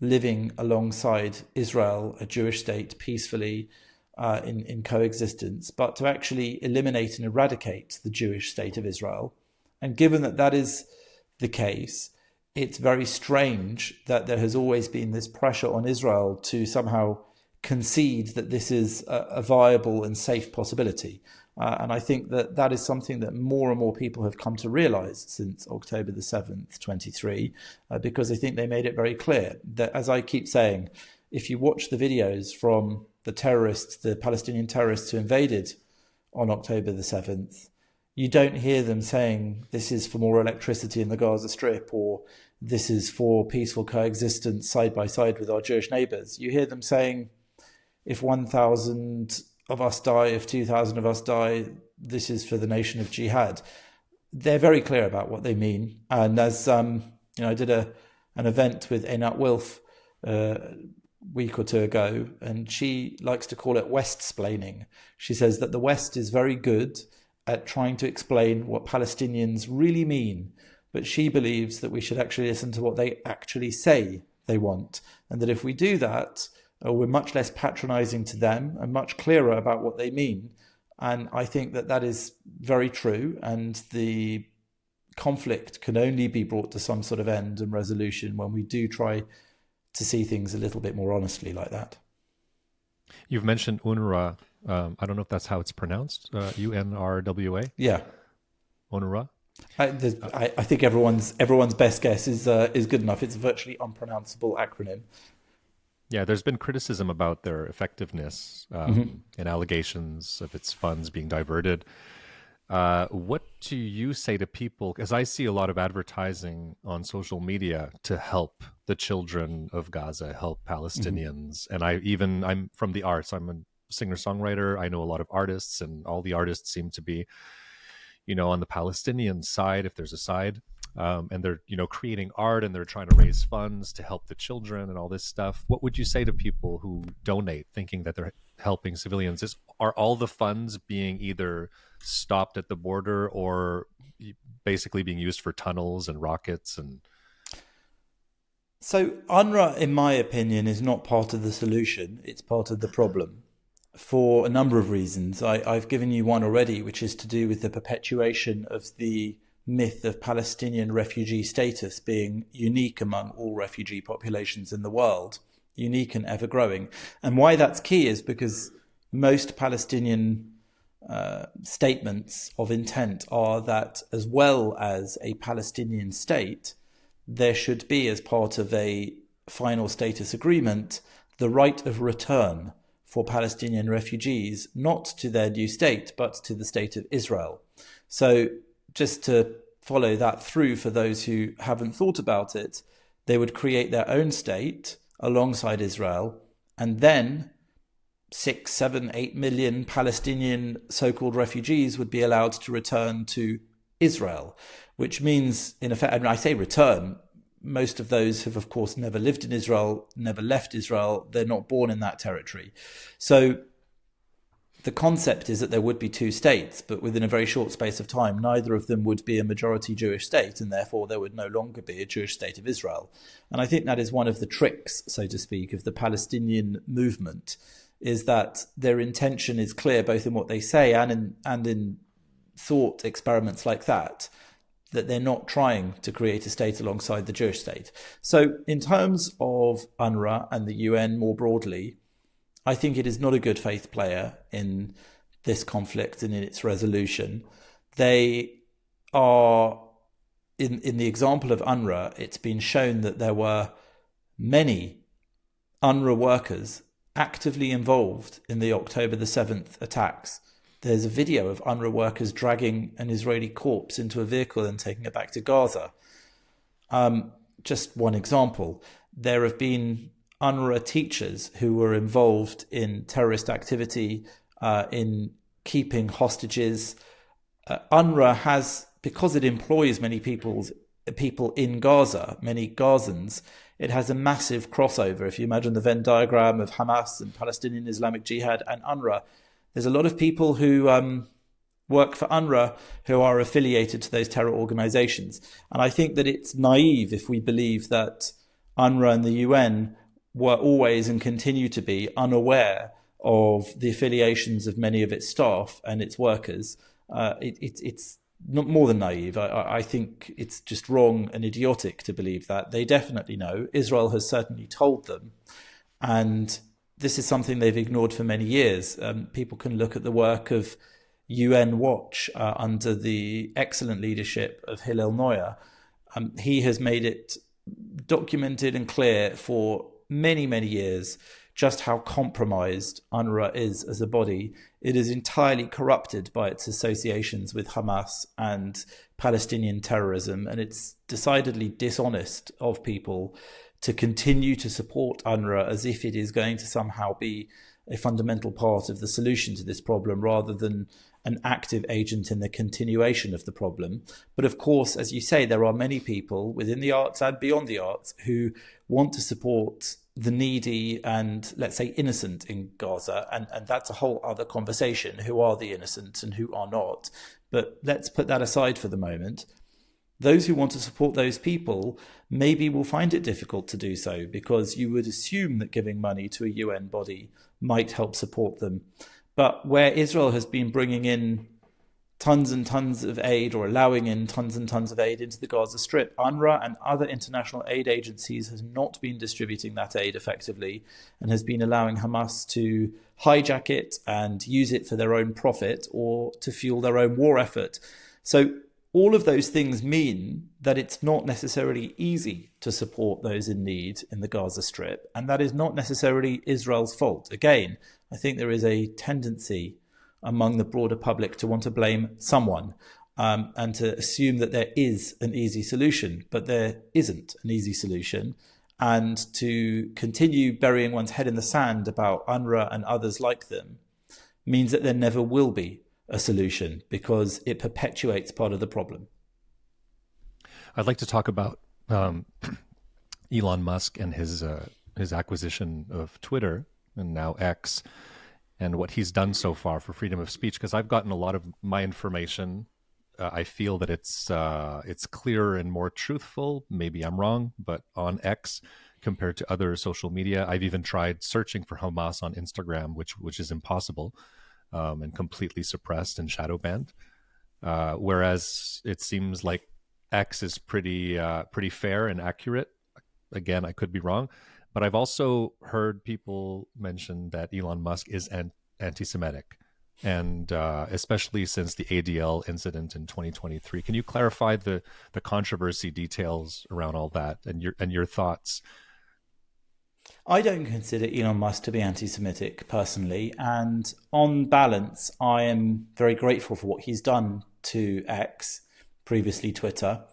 living alongside Israel, a Jewish state, peacefully in coexistence, but to actually eliminate and eradicate the Jewish state of Israel. And given that that is the case, it's very strange that there has always been this pressure on Israel to somehow concede that this is a viable and safe possibility. And I think that that is something that more and more people have come to realize since October the 7th, 23, because I think they made it very clear that, as I keep saying, if you watch the videos from the terrorists, the Palestinian terrorists who invaded on October the 7th, you don't hear them saying this is for more electricity in the Gaza Strip or this is for peaceful coexistence side by side with our Jewish neighbors. You hear them saying, if 1,000 of us die, if 2,000 of us die, this is for the nation of jihad. They're very clear about what they mean. And as I did an event with Einat Wilf a week or two ago, and she likes to call it West-splaining. She says that the West is very good at trying to explain what Palestinians really mean, but she believes that we should actually listen to what they actually say they want, and that if we do that, we're much less patronizing to them and much clearer about what they mean. And I think that that is very true, and the conflict can only be brought to some sort of end and resolution when we do try to see things a little bit more honestly like that. You've mentioned UNRWA. I don't know if that's how it's pronounced. UNRWA. Yeah, UNRWA. I think everyone's best guess is good enough. It's a virtually unpronounceable acronym. Yeah, there's been criticism about their effectiveness and allegations of its funds being diverted. What do you say to people? Because I see a lot of advertising on social media to help the children of Gaza, help Palestinians. And I'm from the arts. I'm a singer-songwriter. I know a lot of artists, and all the artists seem to be, on the Palestinian side, if there's a side. And they're, creating art, and they're trying to raise funds to help the children and all this stuff. What would you say to people who donate thinking that they're helping civilians? Are all the funds being either stopped at the border or basically being used for tunnels and rockets? And so UNRWA, in my opinion, is not part of the solution. It's part of the problem for a number of reasons. I've given you one already, which is to do with the perpetuation of the myth of Palestinian refugee status being unique among all refugee populations in the world, unique and ever growing. And why that's key is because most Palestinian statements of intent are that, as well as a Palestinian state, there should be, as part of a final status agreement, the right of return for Palestinian refugees, not to their new state, but to the state of Israel. So just to follow that through for those who haven't thought about it, they would create their own state alongside Israel, and then 6, 7, 8 million Palestinian so-called refugees would be allowed to return to Israel, which means, in effect, and I say return, most of those have, of course, never lived in Israel, never left Israel. They're not born in that territory. So the concept is that there would be two states, but within a very short space of time, neither of them would be a majority Jewish state, and therefore there would no longer be a Jewish state of Israel. And I think that is one of the tricks, so to speak, of the Palestinian movement, is that their intention is clear, both in what they say and in thought experiments like that they're not trying to create a state alongside the Jewish state. So in terms of UNRWA and the UN more broadly, I think it is not a good faith player in this conflict and in its resolution. They are, in the example of UNRWA, it's been shown that there were many UNRWA workers actively involved in the October the 7th attacks. There's a video of UNRWA workers dragging an Israeli corpse into a vehicle and taking it back to Gaza. Just one example. There have been UNRWA teachers who were involved in terrorist activity, in keeping hostages. UNRWA has, because it employs many people in Gaza, many Gazans, it has a massive crossover. If you imagine the Venn diagram of Hamas and Palestinian Islamic Jihad and UNRWA, there's a lot of people who work for UNRWA who are affiliated to those terror organizations. And I think that it's naive if we believe that UNRWA and the UN were always and continue to be unaware of the affiliations of many of its staff and its workers. It's not more than naive. I think it's just wrong and idiotic to believe that. They definitely know. Israel has certainly told them. And this is something they've ignored for many years. People can look at the work of UN Watch under the excellent leadership of Hillel Neuer. He has made it documented and clear for many, many years just how compromised UNRWA is as a body. It is entirely corrupted by its associations with Hamas and Palestinian terrorism, and it's decidedly dishonest of people to continue to support UNRWA as if it is going to somehow be a fundamental part of the solution to this problem rather than an active agent in the continuation of the problem. But of course, as you say, there are many people within the arts and beyond the arts who want to support the needy and, let's say, innocent in Gaza. And that's a whole other conversation, who are the innocent and who are not. But let's put that aside for the moment. Those who want to support those people maybe will find it difficult to do so, because you would assume that giving money to a UN body might help support them. But where Israel has been bringing in tons and tons of aid, or allowing in tons and tons of aid into the Gaza Strip, UNRWA and other international aid agencies has not been distributing that aid effectively and has been allowing Hamas to hijack it and use it for their own profit or to fuel their own war effort. So all of those things mean that it's not necessarily easy to support those in need in the Gaza Strip, and that is not necessarily Israel's fault. Again, I think there is a tendency among the broader public to want to blame someone and to assume that there is an easy solution, but there isn't an easy solution. And to continue burying one's head in the sand about UNRWA and others like them means that there never will be a solution, because it perpetuates part of the problem. I'd like to talk about Elon Musk and his acquisition of Twitter and now X, and what he's done so far for freedom of speech, because I've gotten a lot of my information. I feel that it's clearer and more truthful. Maybe I'm wrong, but on X compared to other social media. I've even tried searching for Hamas on Instagram, which is impossible, and completely suppressed and shadow banned. Whereas it seems like X is pretty fair and accurate. Again, I could be wrong. But I've also heard people mention that Elon Musk is anti-Semitic, and especially since the ADL incident in 2023. Can you clarify the controversy details around all that and your thoughts? I don't consider Elon Musk to be anti-Semitic personally, and on balance, I am very grateful for what he's done to X, previously Twitter,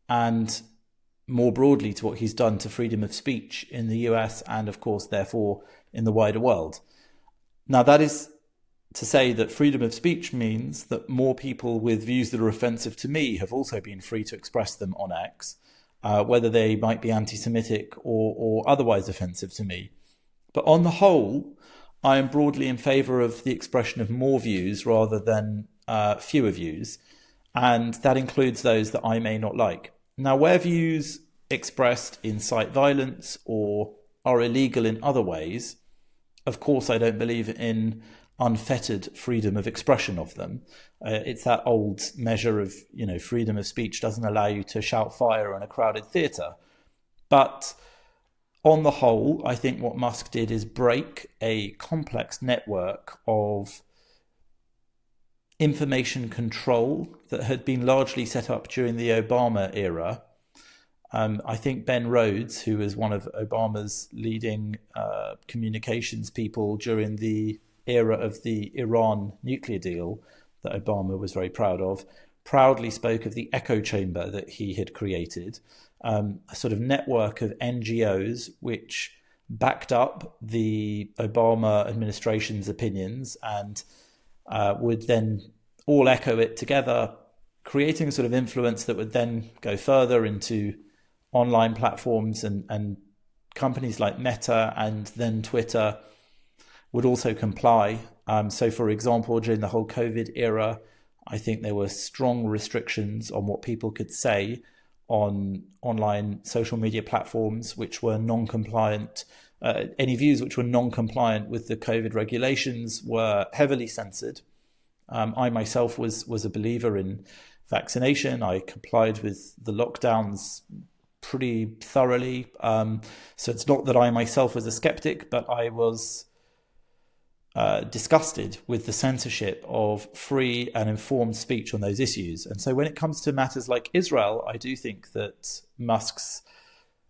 and more broadly to what he's done to freedom of speech in the US and, of course, therefore, in the wider world. Now, that is to say that freedom of speech means that more people with views that are offensive to me have also been free to express them on X, whether they might be anti-Semitic or otherwise offensive to me. But on the whole, I am broadly in favour of the expression of more views rather than fewer views, and that includes those that I may not like. Now, where views expressed incite violence or are illegal in other ways, of course I don't believe in unfettered freedom of expression of them. It's that old measure of, freedom of speech doesn't allow you to shout fire in a crowded theatre. But on the whole, I think what Musk did is break a complex network of information control that had been largely set up during the Obama era. I think Ben Rhodes, who was one of Obama's leading communications people during the era of the Iran nuclear deal that Obama was very proud of, proudly spoke of the echo chamber that he had created, a sort of network of NGOs which backed up the Obama administration's opinions and would then all echo it together, creating a sort of influence that would then go further into online platforms, and companies like Meta and then Twitter would also comply. So, for example, during the whole COVID era, I think there were strong restrictions on what people could say on online social media platforms which were non-compliant. Any views which were non-compliant with the COVID regulations were heavily censored. I myself was a believer in vaccination. I complied with the lockdowns pretty thoroughly. So it's not that I myself was a skeptic, but I was disgusted with the censorship of free and informed speech on those issues. And so when it comes to matters like Israel, I do think that Musk's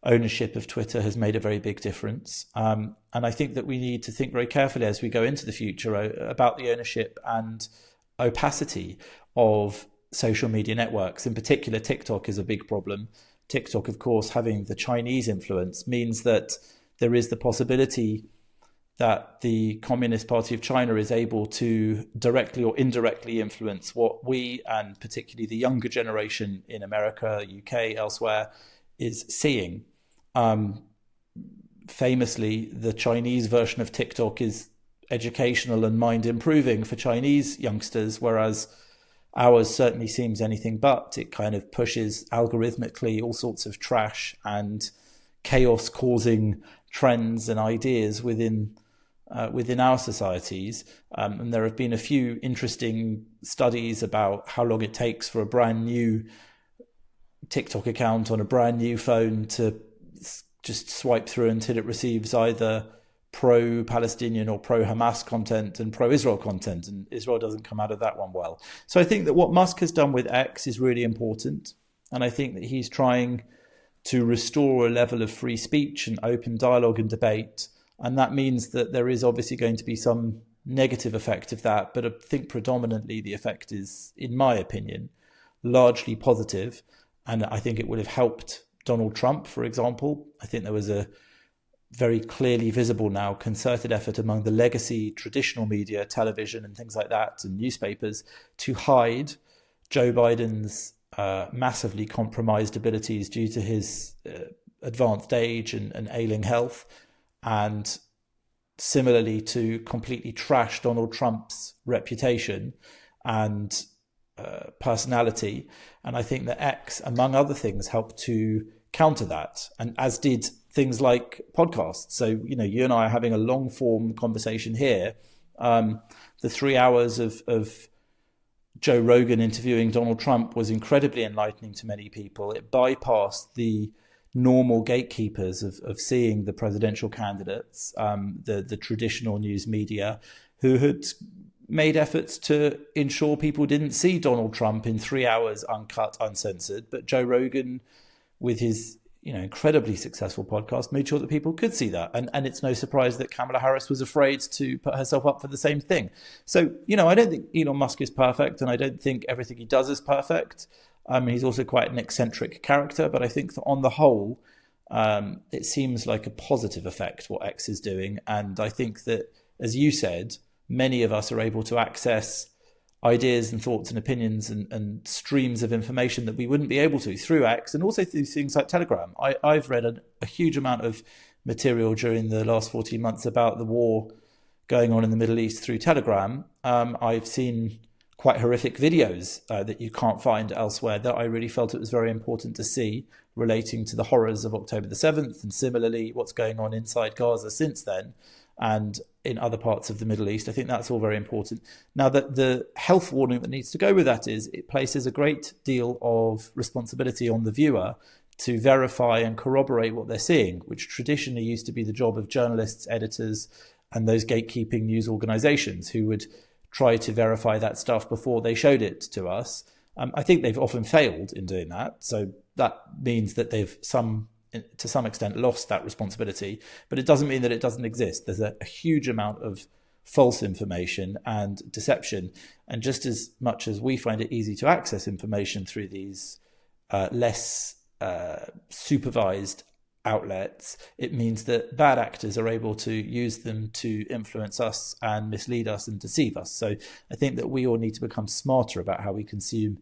ownership of Twitter has made a very big difference. And I think that we need to think very carefully as we go into the future about the ownership and opacity of social media networks. In particular, TikTok is a big problem. TikTok, of course, having the Chinese influence means that there is the possibility that the Communist Party of China is able to directly or indirectly influence what we, and particularly the younger generation in America, UK, elsewhere, is seeing. Famously, the Chinese version of TikTok is educational and mind improving for Chinese youngsters, whereas ours certainly seems anything but. It kind of pushes algorithmically all sorts of trash and chaos causing trends and ideas within our societies. And there have been a few interesting studies about how long it takes for a brand new TikTok account on a brand new phone to just swipe through until it receives either pro-Palestinian or pro-Hamas content and pro-Israel content, and Israel doesn't come out of that one well. So I think that what Musk has done with X is really important, and I think that he's trying to restore a level of free speech and open dialogue and debate, and that means that there is obviously going to be some negative effect of that, but I think predominantly the effect is, in my opinion, largely positive, and I think it would have helped Donald Trump, for example. I think there was a very clearly visible now concerted effort among the legacy traditional media, television and things like that, and newspapers, to hide Joe Biden's massively compromised abilities due to his advanced age and ailing health, and similarly to completely trash Donald Trump's reputation and personality. And I think that X, among other things, helped to counter that, and as did things like podcasts. So, you and I are having a long form conversation here. The 3 hours of Joe Rogan interviewing Donald Trump was incredibly enlightening to many people. It bypassed the normal gatekeepers of seeing the presidential candidates, the traditional news media, who had made efforts to ensure people didn't see Donald Trump in 3 hours uncut, uncensored. But Joe Rogan, with his incredibly successful podcast, made sure that people could see that. And it's no surprise that Kamala Harris was afraid to put herself up for the same thing. So, I don't think Elon Musk is perfect, and I don't think everything he does is perfect. He's also quite an eccentric character, but I think that on the whole, it seems like a positive effect what X is doing. And I think that, as you said, many of us are able to access ideas and thoughts and opinions and streams of information that we wouldn't be able to through X, and also through things like Telegram. I've read a huge amount of material during the last 14 months about the war going on in the Middle East through Telegram. I've seen quite horrific videos that you can't find elsewhere that I really felt it was very important to see, relating to the horrors of October the 7th, and similarly what's going on inside Gaza since then and in other parts of the Middle East. I think that's all very important. Now, that the health warning that needs to go with that is it places a great deal of responsibility on the viewer to verify and corroborate what they're seeing, which traditionally used to be the job of journalists, editors, and those gatekeeping news organizations who would try to verify that stuff before they showed it to us. I think they've often failed in doing that. So that means that they've to some extent lost that responsibility, but it doesn't mean that it doesn't exist. There's a huge amount of false information and deception. And just as much as we find it easy to access information through these less supervised outlets, it means that bad actors are able to use them to influence us and mislead us and deceive us. So I think that we all need to become smarter about how we consume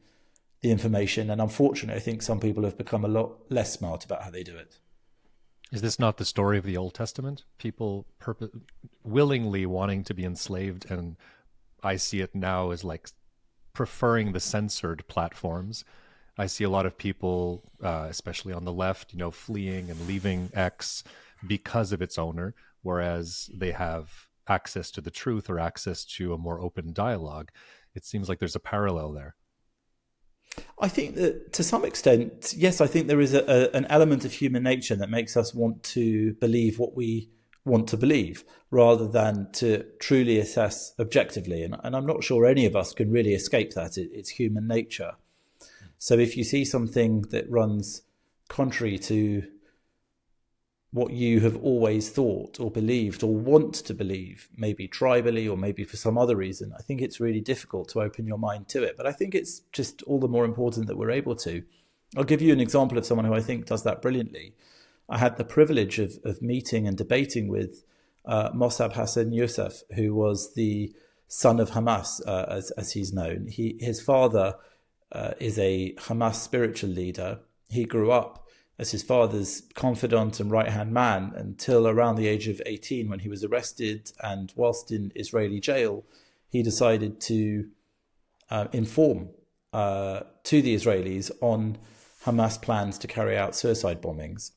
the information. And unfortunately, I think some people have become a lot less smart about how they do it. Is this not the story of the Old Testament? People willingly wanting to be enslaved, and I see it now as like preferring the censored platforms. I see a lot of people, especially on the left, fleeing and leaving X because of its owner, whereas they have access to the truth or access to a more open dialogue. It seems like there's a parallel there. I think that to some extent, yes, I think there is an element of human nature that makes us want to believe what we want to believe rather than to truly assess objectively. And I'm not sure any of us can really escape that. It's human nature. So if you see something that runs contrary to what you have always thought or believed or want to believe, maybe tribally or maybe for some other reason, I think it's really difficult to open your mind to it. But I think it's just all the more important that we're able to. I'll give you an example of someone who I think does that brilliantly. I had the privilege of meeting and debating with Mossab Hassan Youssef, who was the son of Hamas, as he's known. His father is a Hamas spiritual leader. He grew up as his father's confidant and right-hand man until around the age of 18, when he was arrested, and whilst in Israeli jail, he decided to inform to the Israelis on Hamas plans to carry out suicide bombings.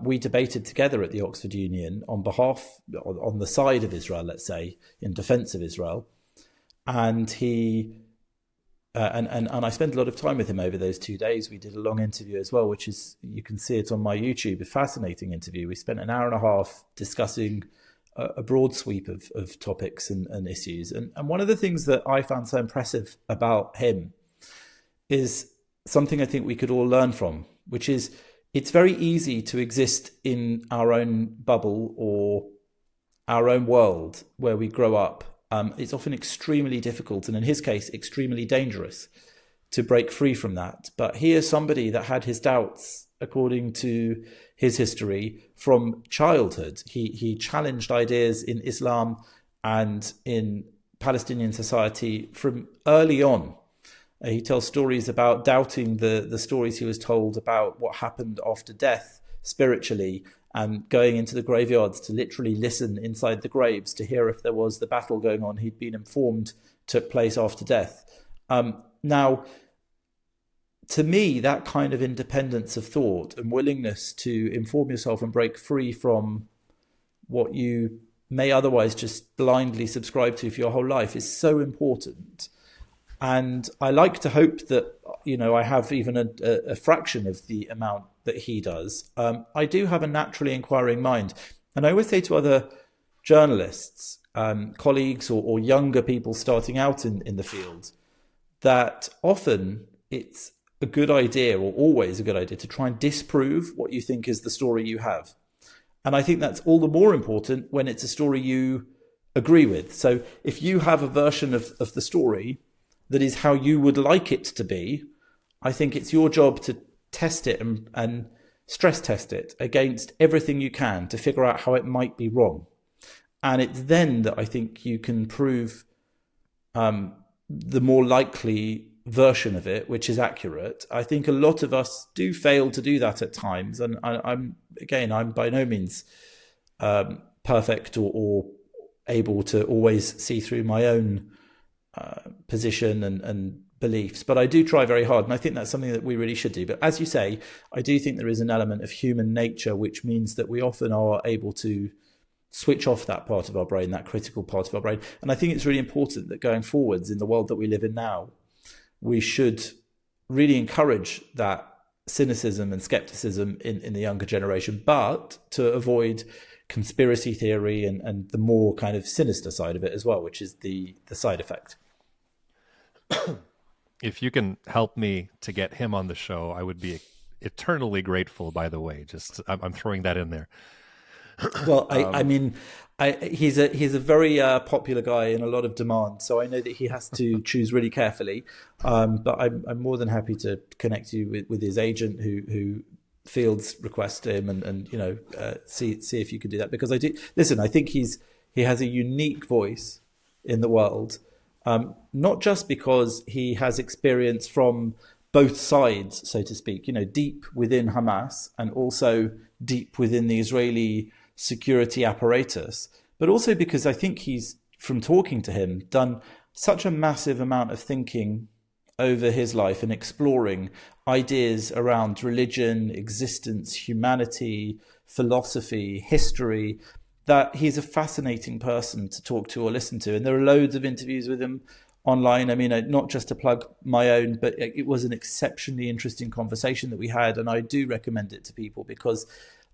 We debated together at the Oxford Union on the side of Israel, let's say, in defense of Israel, and he and I spent a lot of time with him over those 2 days. We did a long interview as well, which is, you can see it on my YouTube, a fascinating interview. We spent an hour and a half discussing a broad sweep of topics and issues. And one of the things that I found so impressive about him is something I think we could all learn from, which is it's very easy to exist in our own bubble or our own world where we grow up. It's often extremely difficult, and in his case, extremely dangerous to break free from that. But he is somebody that had his doubts, according to his history, from childhood. He challenged ideas in Islam and in Palestinian society from early on. He tells stories about doubting the stories he was told about what happened after death spiritually, and going into the graveyards to literally listen inside the graves to hear if there was the battle going on he'd been informed took place after death. Now, to me, that kind of independence of thought and willingness to inform yourself and break free from what you may otherwise just blindly subscribe to for your whole life is so important. And I like to hope that, I have even a fraction of the amount that he does. I do have a naturally inquiring mind. And I always say to other journalists, colleagues or younger people starting out in the field, that often it's a good idea, or always a good idea, to try and disprove what you think is the story you have. And I think that's all the more important when it's a story you agree with. So if you have a version of the story that is how you would like it to be, I think it's your job to test it and stress test it against everything you can to figure out how it might be wrong. And it's then that I think you can prove the more likely version of it, which is accurate. I think a lot of us do fail to do that at times. And I'm by no means perfect or able to always see through my own position and beliefs, but I do try very hard, and I think that's something that we really should do. But as you say, I do think there is an element of human nature which means that we often are able to switch off that part of our brain, that critical part of our brain. And I think it's really important that going forwards in the world that we live in now, we should really encourage that cynicism and skepticism in the younger generation, but to avoid conspiracy theory and the more kind of sinister side of it as well, which is the side effect. If you can help me to get him on the show, I would be eternally grateful, by the way. Just I'm throwing that in there. Well, I mean, he's a very popular guy in a lot of demand, so I know that he has to choose really carefully. But I'm more than happy to connect you with his agent who fields request him and see if you can do that, because I do listen. I think he has a unique voice in the world. Not just because he has experience from both sides, so to speak, deep within Hamas and also deep within the Israeli security apparatus, but also because I think he's, from talking to him, done such a massive amount of thinking over his life and exploring ideas around religion, existence, humanity, philosophy, history, that he's a fascinating person to talk to or listen to. And there are loads of interviews with him online. I mean, not just to plug my own, but it was an exceptionally interesting conversation that we had. And I do recommend it to people because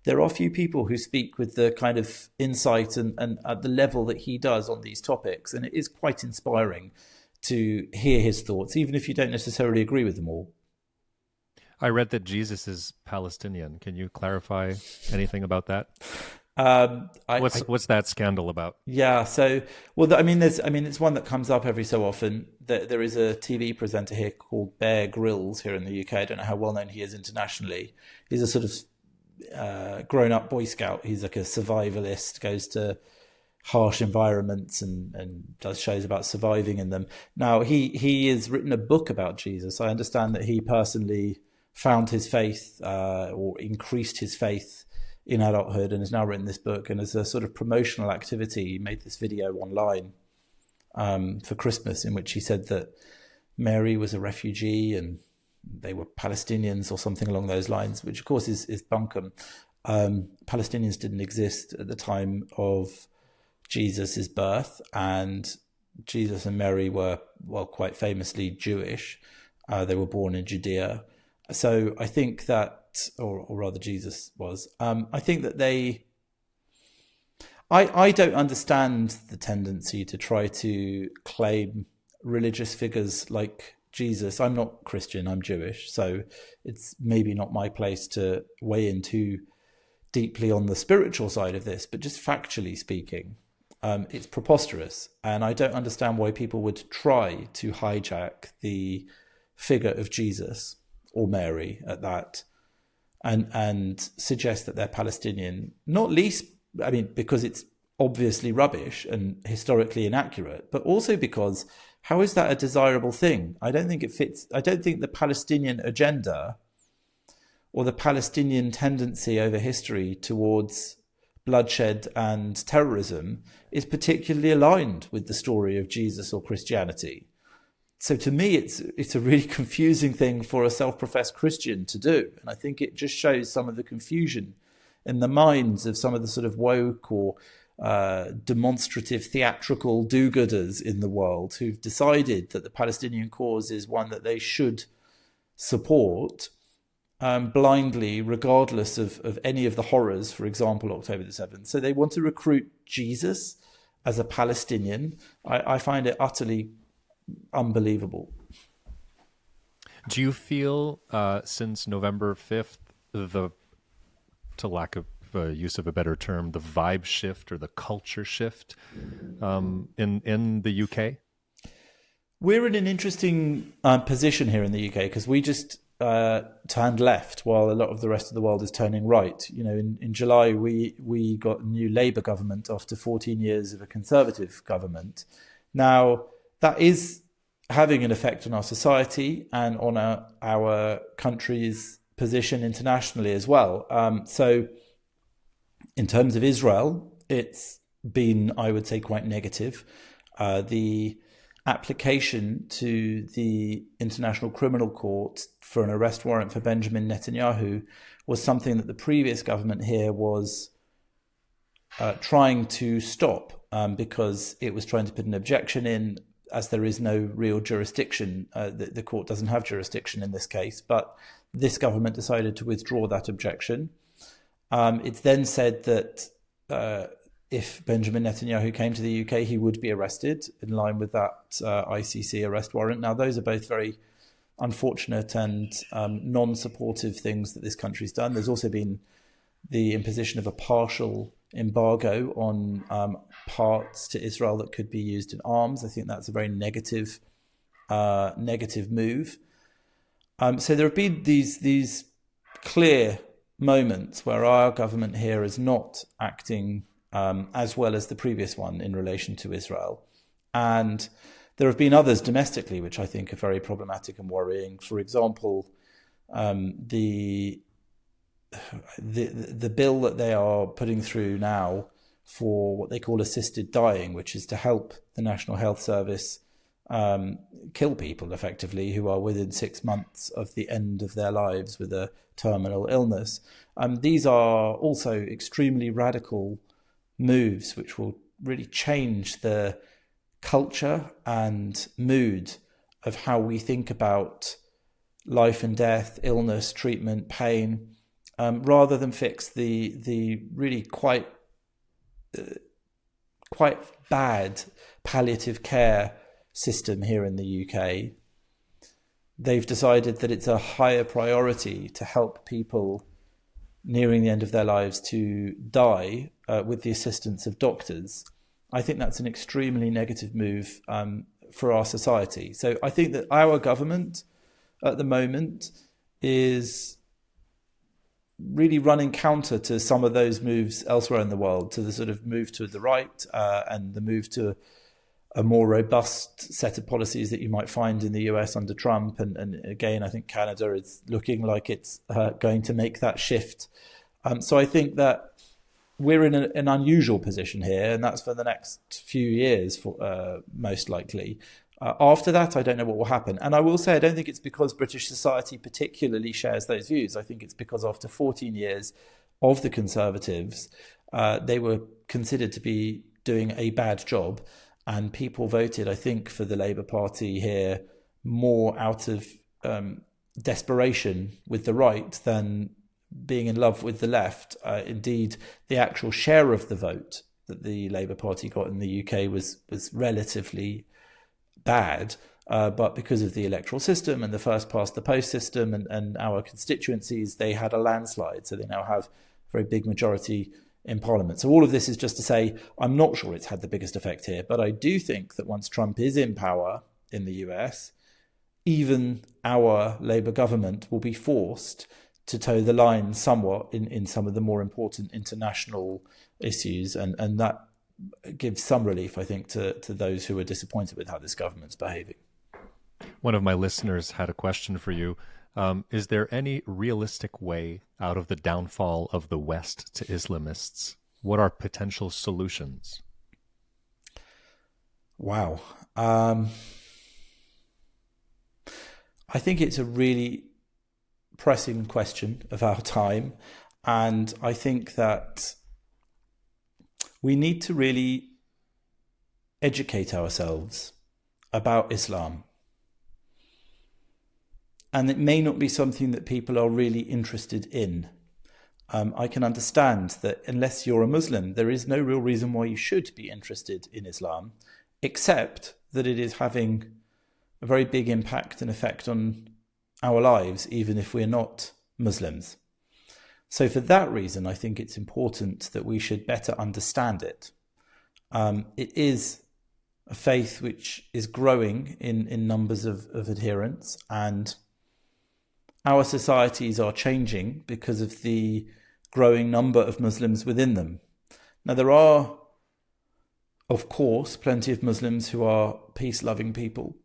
there are few people who speak with the kind of insight and at the level that he does on these topics. And it is quite inspiring to hear his thoughts, even if you don't necessarily agree with them all. I read that Jesus is Palestinian. Can you clarify anything about that? What's that scandal about? Yeah, so it's one that comes up every so often. There is a TV presenter here called Bear Grylls here in the UK. I don't know how well known he is internationally. He's a sort of grown-up Boy Scout. He's like a survivalist, goes to harsh environments and does shows about surviving in them. Now he has written a book about Jesus. I understand that he personally found his faith or increased his faith in adulthood and has now written this book, and as a sort of promotional activity he made this video online for Christmas in which he said that Mary was a refugee and they were Palestinians or something along those lines, which of course is bunkum. Palestinians didn't exist at the time of Jesus's birth, and Jesus and Mary were, well, quite famously Jewish. They were born in Judea. So I think that, or rather Jesus was, I think that I don't understand the tendency to try to claim religious figures like Jesus. I'm not Christian, I'm Jewish, so it's maybe not my place to weigh in too deeply on the spiritual side of this, but just factually speaking, it's preposterous. And I don't understand why people would try to hijack the figure of Jesus or Mary at that and suggest that they're Palestinian, not least, I mean, because it's obviously rubbish and historically inaccurate, but also because how is that a desirable thing? I don't think it fits. I don't think the Palestinian agenda or the Palestinian tendency over history towards bloodshed and terrorism is particularly aligned with the story of Jesus or Christianity. So to me, it's a really confusing thing for a self-professed Christian to do. And I think it just shows some of the confusion in the minds of some of the sort of woke or demonstrative theatrical do-gooders in the world who've decided that the Palestinian cause is one that they should support blindly, regardless of any of the horrors, for example, October the 7th. So they want to recruit Jesus as a Palestinian. I find it utterly unbelievable. Do you feel since November 5th, to lack of use of a better term, the vibe shift or the culture shift in the UK? We're in an interesting position here in the UK because we just turned left while a lot of the rest of the world is turning right. You know, in July, we got a new Labour government after 14 years of a Conservative government. Now, that is having an effect on our society and on our country's position internationally as well. So in terms of Israel, it's been, I would say, quite negative. The application to the International Criminal Court for an arrest warrant for Benjamin Netanyahu was something that the previous government here was trying to stop because it was trying to put an objection in, as there is no real jurisdiction. The court doesn't have jurisdiction in this case, but this government decided to withdraw that objection. It's then said that if Benjamin Netanyahu came to the UK, he would be arrested in line with that ICC arrest warrant. Now, those are both very unfortunate and non-supportive things that this country's done. There's also been the imposition of a partial embargo on parts to Israel that could be used in arms. I think that's a very negative move. So there have been these clear moments where our government here is not acting as well as the previous one in relation to Israel. And there have been others domestically, which I think are very problematic and worrying. For example, the bill that they are putting through now for what they call assisted dying, which is to help the National Health Service kill people effectively who are within 6 months of the end of their lives with a terminal illness. These are also extremely radical moves which will really change the culture and mood of how we think about life and death, illness, treatment, pain, rather than fix the really quite bad palliative care system here in the UK. They've decided that it's a higher priority to help people nearing the end of their lives to die with the assistance of doctors. I think that's an extremely negative move for our society. So I think that our government at the moment is really running counter to some of those moves elsewhere in the world, to the sort of move to the right and the move to a more robust set of policies that you might find in the US under Trump. And again, I think Canada is looking like it's going to make that shift. So I think that we're in an unusual position here, and that's for the next few years, most likely. After that, I don't know what will happen. And I will say, I don't think it's because British society particularly shares those views. I think it's because after 14 years of the Conservatives, they were considered to be doing a bad job. And people voted, I think, for the Labour Party here more out of desperation with the right than being in love with the left. Indeed, the actual share of the vote that the Labour Party got in the UK was relatively bad, but because of the electoral system and the first past the post system and our constituencies, they had a landslide. So they now have a very big majority in Parliament. So all of this is just to say, I'm not sure it's had the biggest effect here, but I do think that once Trump is in power in the US, even our Labour government will be forced to toe the line somewhat in some of the more important international issues. And that gives some relief, I think, to those who are disappointed with how this government's behaving. One of my listeners had a question for you. Is there any realistic way out of the downfall of the West to Islamists? What are potential solutions? Wow. I think it's a really pressing question of our time. And I think that we need to really educate ourselves about Islam. And it may not be something that people are really interested in. I can understand that unless you're a Muslim, there is no real reason why you should be interested in Islam, except that it is having a very big impact and effect on our lives, even if we're not Muslims. So for that reason, I think it's important that we should better understand it. It is a faith which is growing in numbers of adherents, and our societies are changing because of the growing number of Muslims within them. Now, there are, of course, plenty of Muslims who are peace-loving people.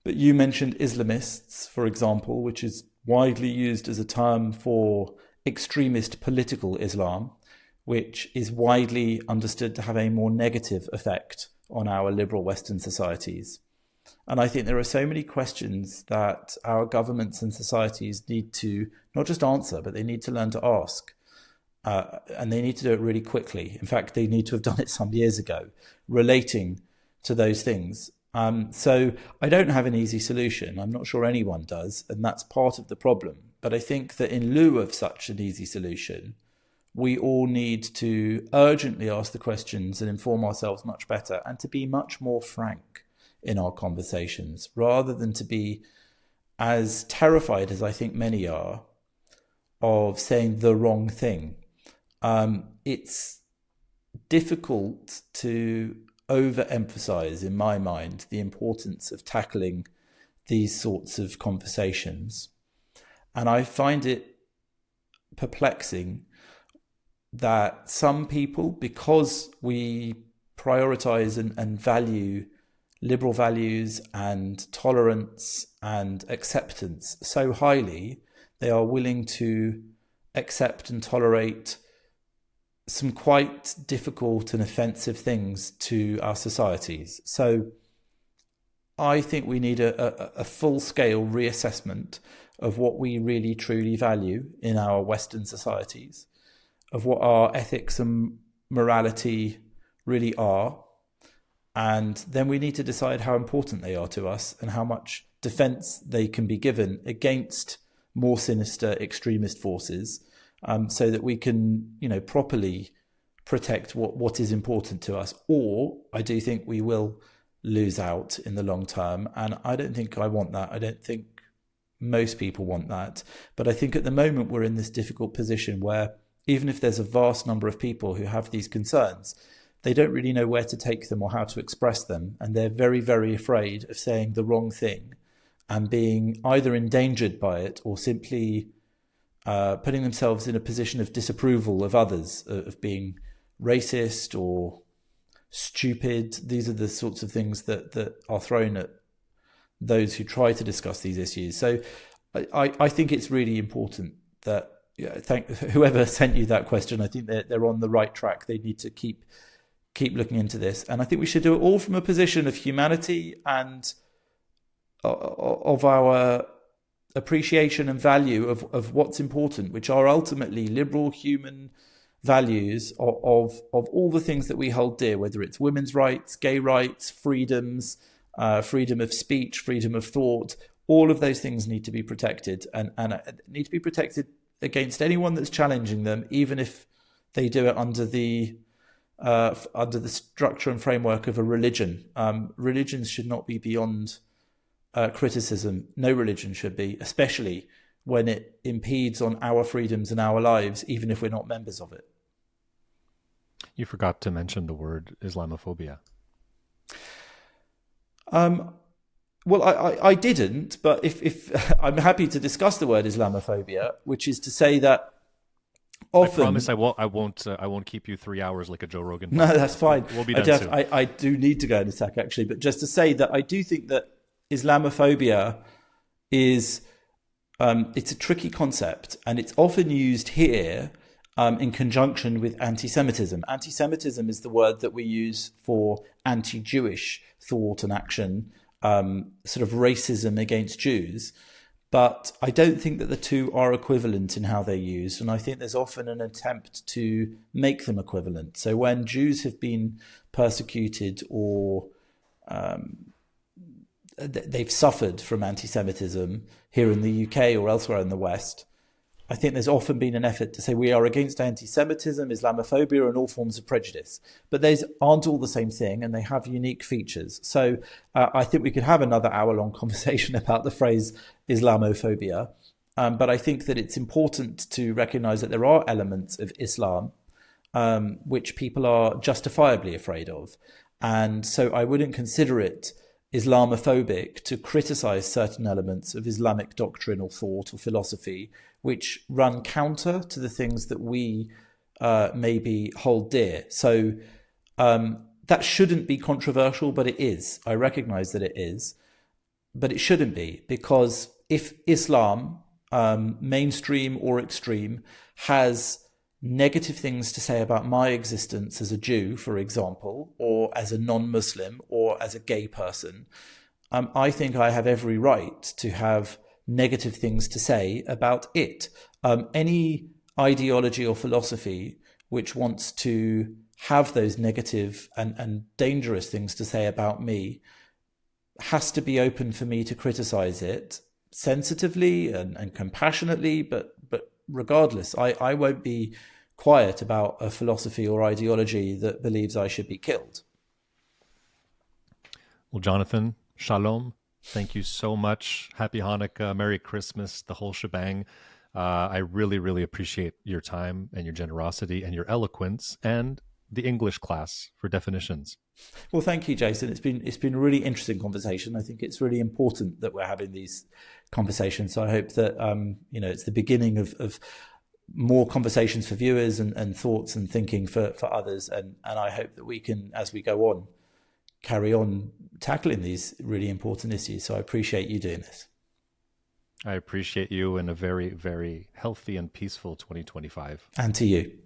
But you mentioned Islamists, for example, which is widely used as a term for extremist political Islam, which is widely understood to have a more negative effect on our liberal Western societies. And I think there are so many questions that our governments and societies need to not just answer, but they need to learn to ask. And they need to do it really quickly. In fact, they need to have done it some years ago, relating to those things. So I don't have an easy solution. I'm not sure anyone does, and that's part of the problem. But I think that in lieu of such an easy solution, we all need to urgently ask the questions and inform ourselves much better, and to be much more frank in our conversations, rather than to be as terrified as I think many are of saying the wrong thing. It's difficult to overemphasize, in my mind, the importance of tackling these sorts of conversations. And I find it perplexing that some people, because we prioritize and value liberal values and tolerance and acceptance so highly, they are willing to accept and tolerate some quite difficult and offensive things to our societies. So I think we need a full-scale reassessment of what we really truly value in our Western societies, of what our ethics and morality really are. And then we need to decide how important they are to us and how much defense they can be given against more sinister extremist forces, so that we can, properly protect what is important to us. Or I do think we will lose out in the long term. And I don't think I want that. I don't think most people want that. But I think at the moment we're in this difficult position where even if there's a vast number of people who have these concerns, they don't really know where to take them or how to express them. And they're very, very afraid of saying the wrong thing and being either endangered by it or simply putting themselves in a position of disapproval of others, of being racist or stupid. These are the sorts of things that are thrown at those who try to discuss these issues. So I think it's really important that, thank whoever sent you that question. I think they're on the right track. They need to keep looking into this. And I think we should do it all from a position of humanity and of our appreciation and value of what's important, which are ultimately liberal human values of all the things that we hold dear, whether it's women's rights, gay rights, freedoms, freedom of speech, freedom of thought. All of those things need to be protected and need to be protected against anyone that's challenging them, even if they do it under the structure and framework of a religion. Religions should not be beyond criticism. No religion should be, especially when it impedes on our freedoms and our lives, even if we're not members of it. You forgot to mention the word Islamophobia. Well, I didn't, but if I'm happy to discuss the word Islamophobia, which is to say that often, I promise I won't keep you 3 hours like a Joe Rogan. No, that's fine. We'll be done soon. I do need to go in a sec, actually, but just to say that I do think that Islamophobia is it's a tricky concept, and it's often used here in conjunction with anti-Semitism. Anti-Semitism is the word that we use for anti-Jewish thought and action, sort of racism against Jews. But I don't think that the two are equivalent in how they're used. And I think there's often an attempt to make them equivalent. So when Jews have been persecuted or they've suffered from anti-Semitism here in the UK or elsewhere in the West, I think there's often been an effort to say we are against anti-Semitism, Islamophobia, and all forms of prejudice. But those aren't all the same thing, and they have unique features. So I think we could have another hour-long conversation about the phrase Islamophobia. But I think that it's important to recognize that there are elements of Islam which people are justifiably afraid of. And so I wouldn't consider it Islamophobic to criticize certain elements of Islamic doctrine or thought or philosophy which run counter to the things that we maybe hold dear. So that shouldn't be controversial, but it is. I recognize that it is, but it shouldn't be, because if Islam, mainstream or extreme, has negative things to say about my existence as a Jew, for example, or as a non-Muslim, or as a gay person, I think I have every right to have negative things to say about it. Any ideology or philosophy which wants to have those negative and dangerous things to say about me has to be open for me to criticize it sensitively and compassionately, but regardless, I won't be quiet about a philosophy or ideology that believes I should be killed. Well, Jonathan, shalom. Thank you so much. Happy Hanukkah, Merry Christmas, the whole shebang. I really, really appreciate your time and your generosity and your eloquence and the English class for definitions. Well, thank you, Jason. It's been a really interesting conversation. I think it's really important that we're having these conversations. So I hope that it's the beginning of more conversations for viewers and thoughts and thinking for others. And I hope that we can, as we go on, carry on tackling these really important issues. So I appreciate you doing this. I appreciate you, and a very, very healthy and peaceful 2025. And to you.